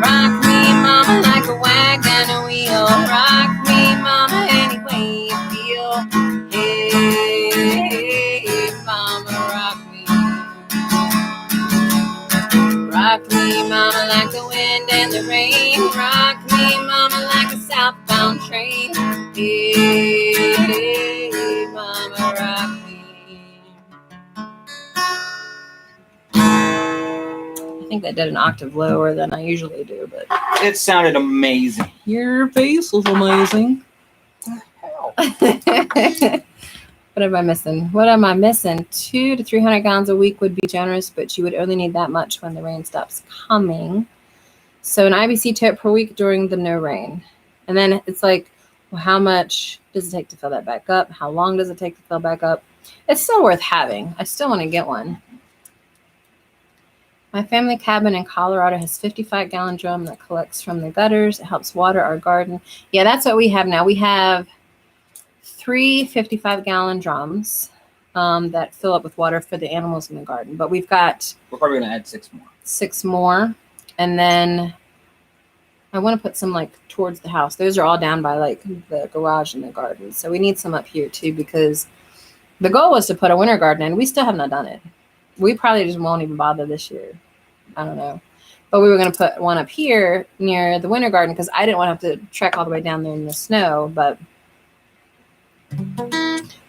rock me, mama, like a wagon wheel. Rock me, mama, any way you feel. Hey, mama, rock me. Rock me, mama, like the wind and the rain. Rock me, mama, like a southbound train. Hey, mama, rock me. I think that did an octave lower than I usually do, but It sounded amazing. your face was amazing. Hell. What am I missing? What am I missing? 200 to 300 gallons a week would be generous, but you would only need that much when the rain stops coming. So an IBC tote per week during the no rain. And then it's like, well, how much does it take to fill that back up? How long does it take to fill back up? It's still worth having. I still want to get one. My family cabin in Colorado has 55-gallon drum that collects from the gutters. It helps water our garden. Yeah, that's what we have now. We have 3 55-gallon drums that fill up with water for the animals in the garden. But we've got... We're probably going to add 6 more. 6 more. And then I want to put some like towards the house. Those are all down by like the garage and the garden. So we need some up here too, because the goal was to put a winter garden in. We still have not done it. We probably just won't even bother this year. I don't know. But we were going to put one up here near the winter garden because I didn't want to have to trek all the way down there in the snow. But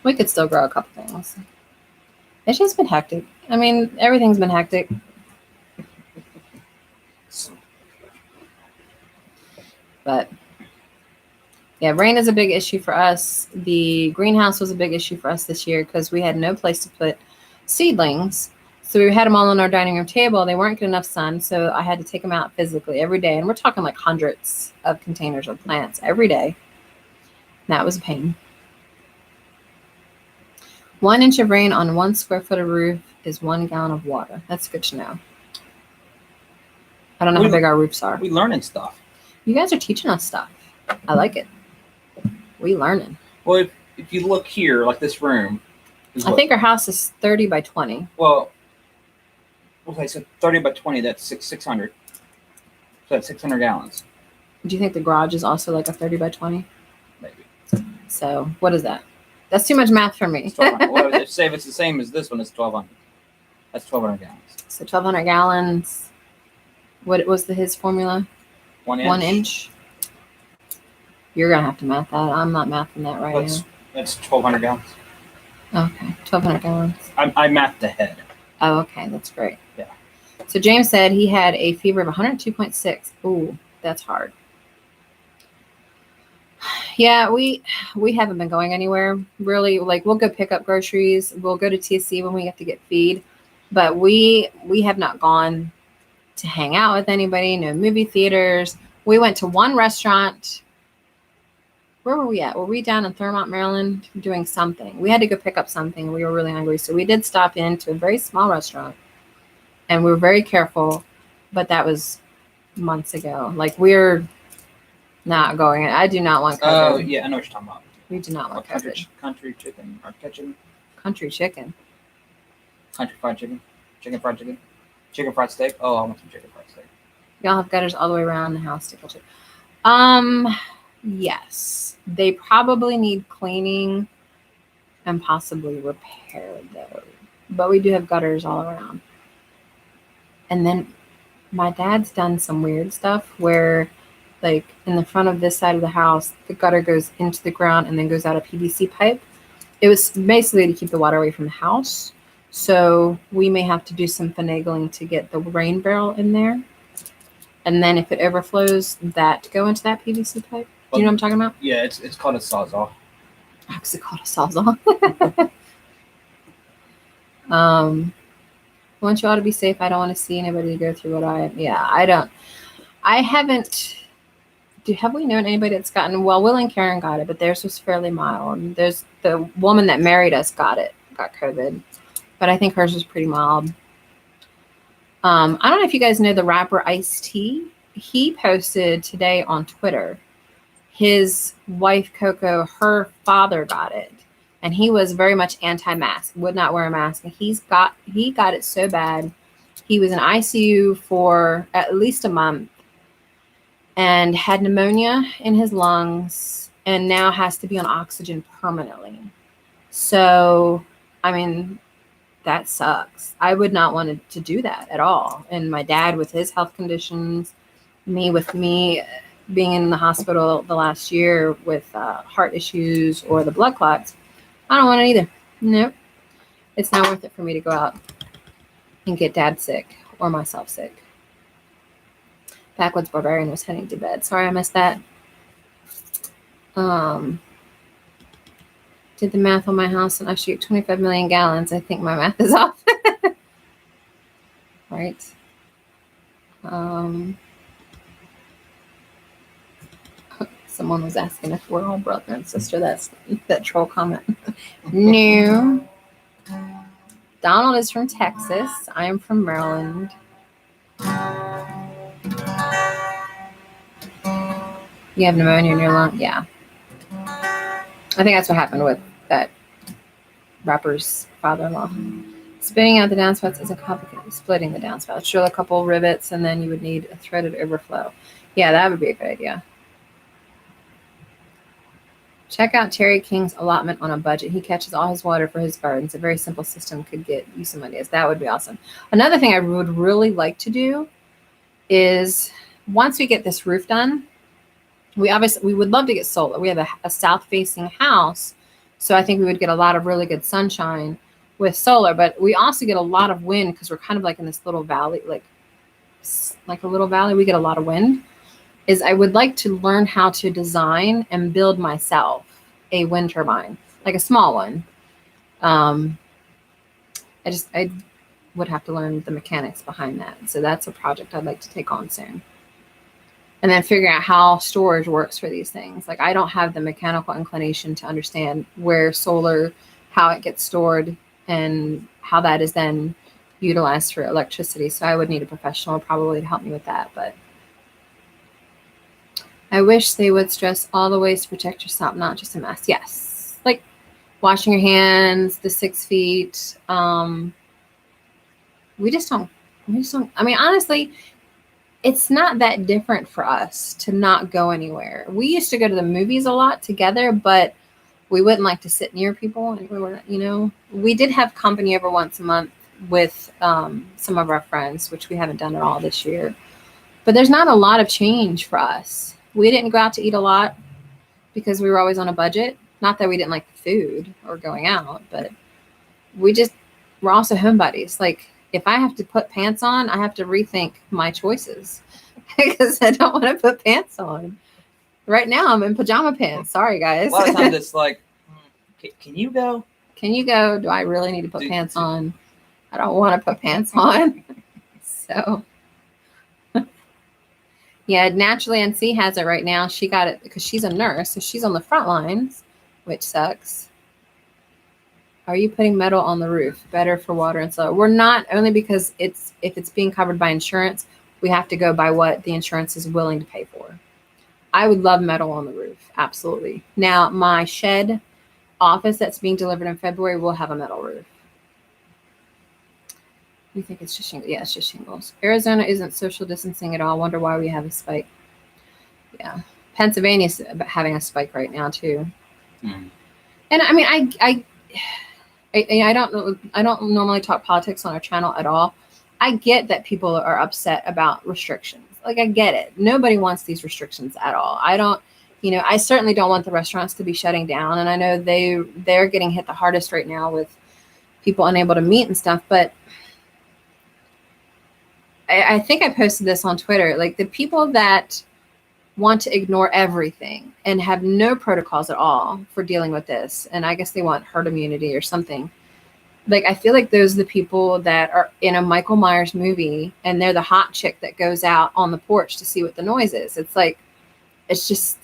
we could still grow a couple things. It's just been hectic. I mean, everything's been hectic. But yeah, rain is a big issue for us. The greenhouse was a big issue for us this year because we had no place to put seedlings. So we had them all on our dining room table. They weren't getting enough sun, so I had to take them out physically every day. And we're talking like hundreds of containers of plants every day. That was a pain. 1 inch of rain on 1 square foot of roof is 1 gallon of water. That's good to know. I don't know how big our roofs are. We learning stuff. You guys are teaching us stuff. I like it. We learning. Well, if you look here, like this room, I think our house is 30 by 20. Well, okay, so 30 by 20, that's 600. So that's 600 gallons. Do you think the garage is also like a 30 by 20? Maybe. So what is that? That's too much math for me. Well, say if it's the same as this one, it's 1,200. That's 1,200 gallons. So 1,200 gallons. What was his formula? 1 inch. 1 inch. You're gonna have to math that. I'm not mathing that right now. That's 1,200 gallons. Okay, 1,200 gallons. I mathed ahead. Oh, okay, that's great. Yeah. So James said he had a fever of 102.6. Ooh, that's hard. Yeah, we haven't been going anywhere really. Like, we'll go pick up groceries. We'll go to TSC when we have to get feed, but we have not gone to hang out with anybody. No movie theaters. We went to one restaurant. Where were we at? Were we down in Thurmont, Maryland, doing something? We had to go pick up something. We were really hungry, so we did stop into a very small restaurant, and we were very careful. But that was months ago. Like, we're not going. I do not want COVID. Oh, yeah, I know what you're talking about. We do not want COVID. Country chicken or kitchen. Country chicken. Country fried chicken. Chicken fried chicken. Chicken fried steak. Oh, I want some chicken fried steak. Y'all have gutters all the way around the house to catch it. Yes. They probably need cleaning and possibly repair though. But we do have gutters all around. And then my dad's done some weird stuff where, like, in the front of this side of the house, the gutter goes into the ground and then goes out a PVC pipe. It was basically to keep the water away from the house. So we may have to do some finagling to get the rain barrel in there. And then if it overflows, that go into that PVC pipe. Do you know what I'm talking about? Yeah, it's called a sawzall. What's it called? A sawzall. I want you all to be safe. I don't want to see anybody go through what I haven't. Have we known anybody that's gotten, well, Will and Karen got it, but theirs was fairly mild. And there's the woman that married us got COVID, but I think hers was pretty mild. I don't know if you guys know the rapper Ice-T. He posted today on Twitter, his wife Coco, her father got it, and he was very much anti-mask, would not wear a mask. And he got it so bad, he was in ICU for at least a month and had pneumonia in his lungs and now has to be on oxygen permanently. So, I mean, that sucks. I would not want to do that at all. And my dad with his health conditions, me being in the hospital the last year with heart issues or the blood clots, I don't want it either. Nope. It's not worth it for me to go out and get dad sick or myself sick. Backwoods Barbarian was heading to bed. Sorry I missed that. Did the math on my house and I shoot 25 million gallons. I think my math is off. Right. Someone was asking if we're all brother and sister. That's that troll comment. No. Donald is from Texas. I am from Maryland. You have pneumonia in your lung? Yeah. I think that's what happened with that rapper's father-in-law. Spitting out the downspouts isn't complicated. Splitting the downspouts. Drill a couple rivets, and then you would need a threaded overflow. Yeah, that would be a good idea. Check out Terry King's allotment on a budget. He catches all his water for his gardens. A very simple system could get you some ideas. That would be awesome. Another thing I would really like to do is, once we get this roof done, we would love to get solar. We have a south-facing house, so I think we would get a lot of really good sunshine with solar. But we also get a lot of wind because we're kind of like in this little valley, like a little valley. We get a lot of wind. I would like to learn how to design and build myself a wind turbine, like a small one. I would have to learn the mechanics behind that. So that's a project I'd like to take on soon. And then figuring out how storage works for these things. Like, I don't have the mechanical inclination to understand where solar, how it gets stored, and how that is then utilized for electricity. So I would need a professional probably to help me with that. But I wish they would stress all the ways to protect yourself, not just a mask. Yes. like washing your hands, the 6 feet. We just don't, I mean, honestly, it's not that different for us to not go anywhere. We used to go to the movies a lot together, but we wouldn't like to sit near people. And we were, we did have company over once a month with some of our friends, which we haven't done at all this year. But there's not a lot of change for us. We didn't go out to eat a lot because we were always on a budget. Not that we didn't like the food or going out, but we're also homebodies. Like, if I have to put pants on, I have to rethink my choices because I don't want to put pants on. Right now, I'm in pajama pants. Sorry, guys. A lot of times it's like, can you go? Can you go? Do I really need to put pants on? I don't want to put pants on. So, yeah, naturally, NC has it right now. She got it because she's a nurse, so she's on the front lines, which sucks. Are you putting metal on the roof? Better for water and soil. We're not, only because if it's being covered by insurance, we have to go by what the insurance is willing to pay for. I would love metal on the roof. Absolutely. Now, my shed office that's being delivered in February will have a metal roof. You think it's just shingles? Yeah, it's just shingles. Arizona isn't social distancing at all. Wonder why we have a spike. Yeah. Pennsylvania's having a spike right now too. And I mean, I don't normally talk politics on our channel at all. I get that people are upset about restrictions. Like, I get it. Nobody wants these restrictions at all. I don't, I certainly don't want the restaurants to be shutting down. And I know they're getting hit the hardest right now with people unable to meet and stuff. But I think I posted this on Twitter. Like, the people that want to ignore everything and have no protocols at all for dealing with this, and I guess they want herd immunity or something. Like, I feel like those are the people that are in a Michael Myers movie and they're the hot chick that goes out on the porch to see what the noise is. It's like, it's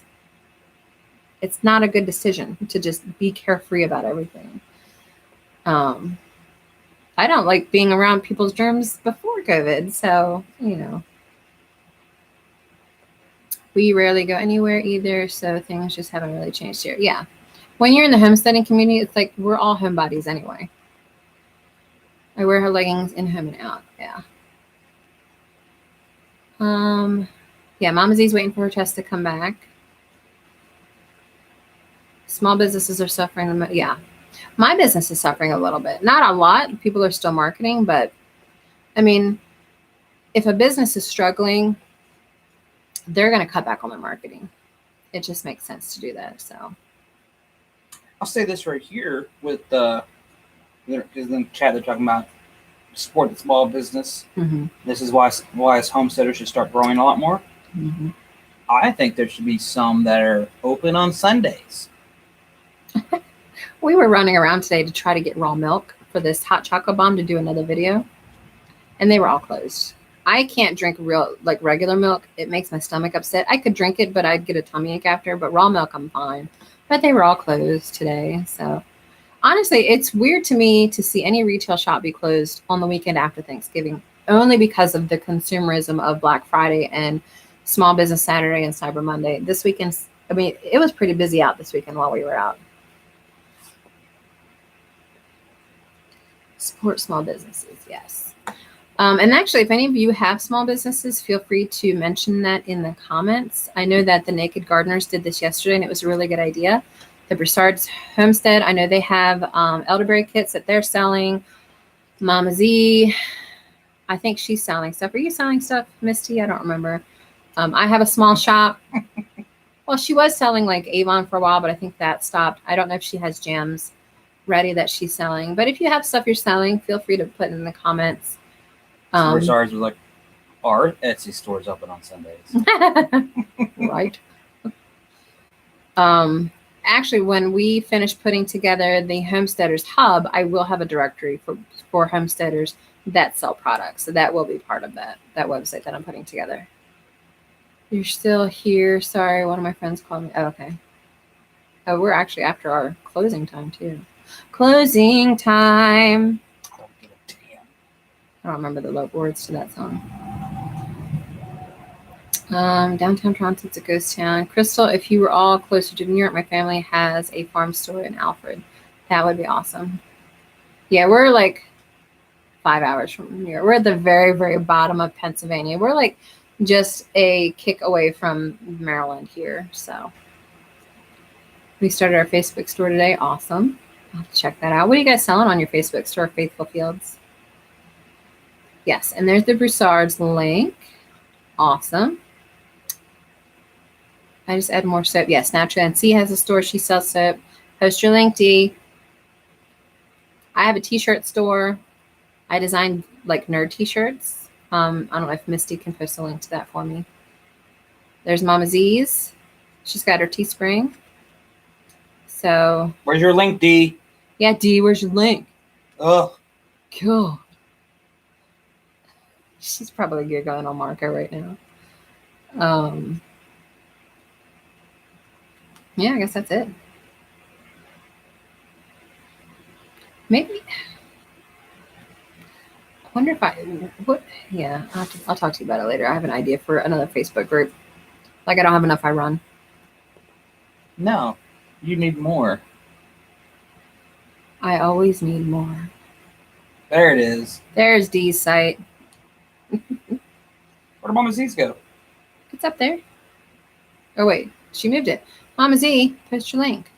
not a good decision to just be carefree about everything. I don't like being around people's germs before COVID. So, we rarely go anywhere either. So things just haven't really changed here. Yeah. When you're in the homesteading community, it's like we're all homebodies anyway. I wear her leggings in, home, and out. Yeah. Yeah, Mama Z's waiting for her test to come back. Small businesses are suffering the most. Yeah. My business is suffering a little bit. Not a lot. People are still marketing, but I mean, if a business is struggling, they're going to cut back on their marketing. It just makes sense to do that. So I'll say this right here with because in the chat they're talking about support the small business. This is why as homesteaders should start growing a lot more. I think there should be some that are open on Sundays. We were running around today to try to get raw milk for this hot chocolate bomb to do another video, and they were all closed. I can't drink regular milk. It makes my stomach upset. I could drink it, but I'd get a tummy ache after. But raw milk, I'm fine. But they were all closed today. So honestly, it's weird to me to see any retail shop be closed on the weekend after Thanksgiving, only because of the consumerism of Black Friday and Small Business Saturday and Cyber Monday. This weekend, I mean, it was pretty busy out this weekend while we were out. Support small businesses, yes. And actually, if any of you have small businesses, feel free to mention that in the comments. I know that the Naked Gardeners did this yesterday, and it was a really good idea. The Broussard's Homestead, I know they have elderberry kits that they're selling. Mama Z, I think she's selling stuff. Are you selling stuff, Misty? I don't remember. I have a small shop. Well, she was selling like Avon for a while, but I think that stopped. I don't know if she has gems ready that she's selling. But if you have stuff you're selling, feel free to put it in the comments. Broussard's was like, our Etsy store's open on Sundays. Right. Actually, when we finish putting together the Homesteaders Hub, I will have a directory for homesteaders that sell products. So that will be part of that website that I'm putting together. You're still here. Sorry, one of my friends called me. Oh, okay. Oh, we're actually after our closing time, too. Closing time. I don't remember the words to that song. Downtown Toronto's a ghost town. Crystal, if you were all closer to New York, my family has a farm store in Alfred. That would be awesome. Yeah, we're like 5 hours from New York. We're at the very, very bottom of Pennsylvania. We're like just a kick away from Maryland here. So we started our Facebook store today. Awesome. I'll have to check that out. What are you guys selling on your Facebook store, Faithful Fields? Yes, and there's the Broussard's link. Awesome. I just add more soap. Yes, Natural NC has a store. She sells soap. Post your link, D. I have a t-shirt store. I designed like nerd t-shirts. I don't know if Misty can post a link to that for me. There's Mama Z's. She's got her Teespring. So. Where's your link, D? Yeah, D, where's your link? Ugh. Cool. She's probably giggling on Marco right now. Yeah, I guess that's it. Maybe. I wonder if yeah, I'll talk to you about it later. I have an idea for another Facebook group. Like I don't have enough I run. No, you need more. I always need more. There it is. There's Dee's site. Where did Mama Z's go? It's up there. Oh, wait. She moved it. Mama Z, post your link.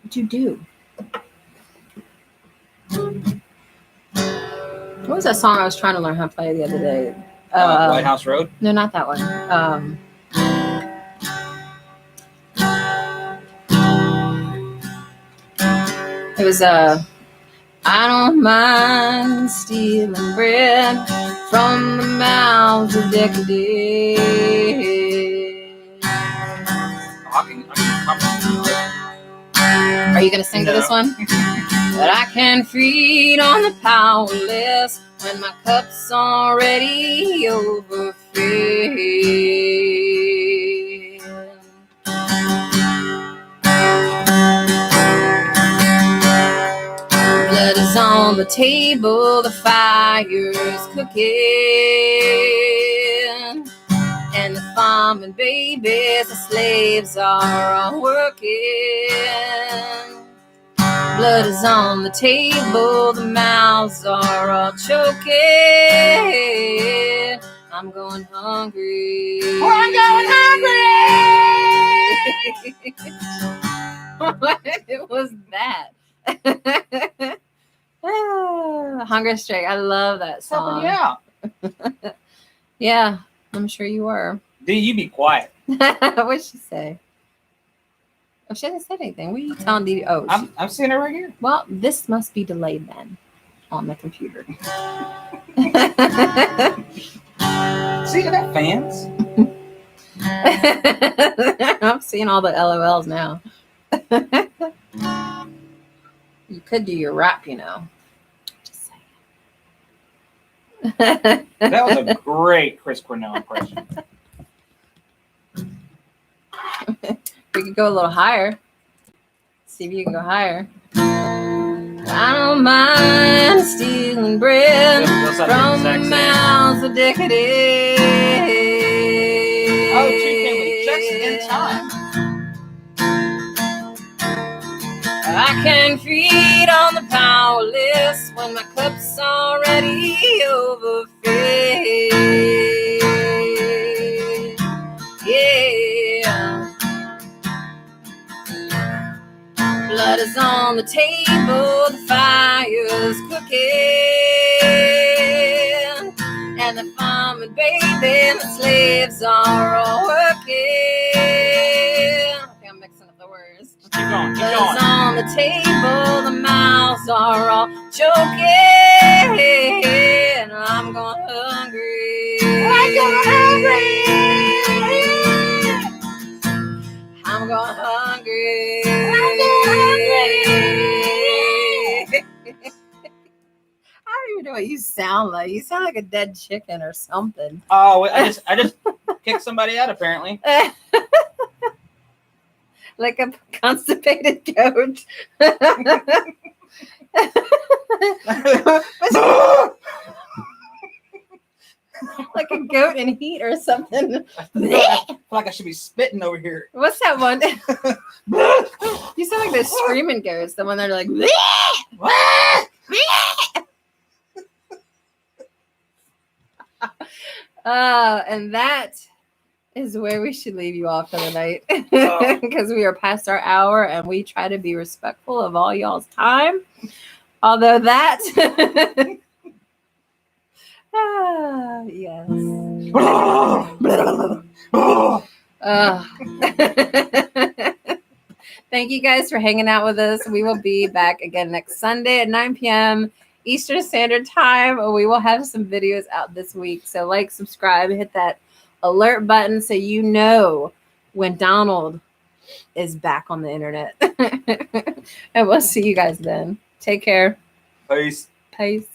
What'd you do? What was that song I was trying to learn how to play the other day? White House Road? No, not that one. It was I don't mind stealing bread from the mouths of decadence. Are you going to sing to this one? But I can feed on the powerless when my cup's already overfilled. Blood is on the table, the fire's cooking, and the farming babies, the slaves are all working. Blood is on the table, the mouths are all choking. I'm going hungry. I'm going hungry. What was that? Hunger Strike. I love that song. Yeah. Yeah, I'm sure you were. D, you be quiet. What'd she say? Oh, she hasn't said anything. What are you telling Dee? Oh, I'm seeing her right here. Well, this must be delayed then on the computer. See, you got fans. I'm seeing all the LOLs now. You could do your rap, you know. Just saying. That was a great Chris Cornell impression. We could go a little higher. See if you can go higher. I don't mind stealing bread from the mouths of decadence. Oh, two family just in time. I can feed on the powerless when my cup's already overfilled. Yeah. Blood is on the table, the fire's cooking, and the farming baby and the slaves are all working. Okay, I'm mixing up the words. Keep going, keep Blood's going. on the table, the mouths are all choking. I'm going hungry. I'm going hungry. I'm going hungry. I'm going hungry. I don't even know what you sound like. You sound like a dead chicken or something. Oh, I just kicked somebody out apparently. Like a constipated goat. like a goat in heat or something. I feel like I should be spitting over here. What's that one? You sound like those screaming ghosts. The one that are like. And that is where we should leave you off for the night, because we are past our hour and we try to be respectful of all y'all's time. Although that, yes. Thank you guys for hanging out with us. We will be back again next Sunday at 9 p.m. Eastern Standard Time. We will have some videos out this week. So like, subscribe, hit that alert button so you know when Donald is back on the internet. And we'll see you guys then. Take care. Peace. Peace.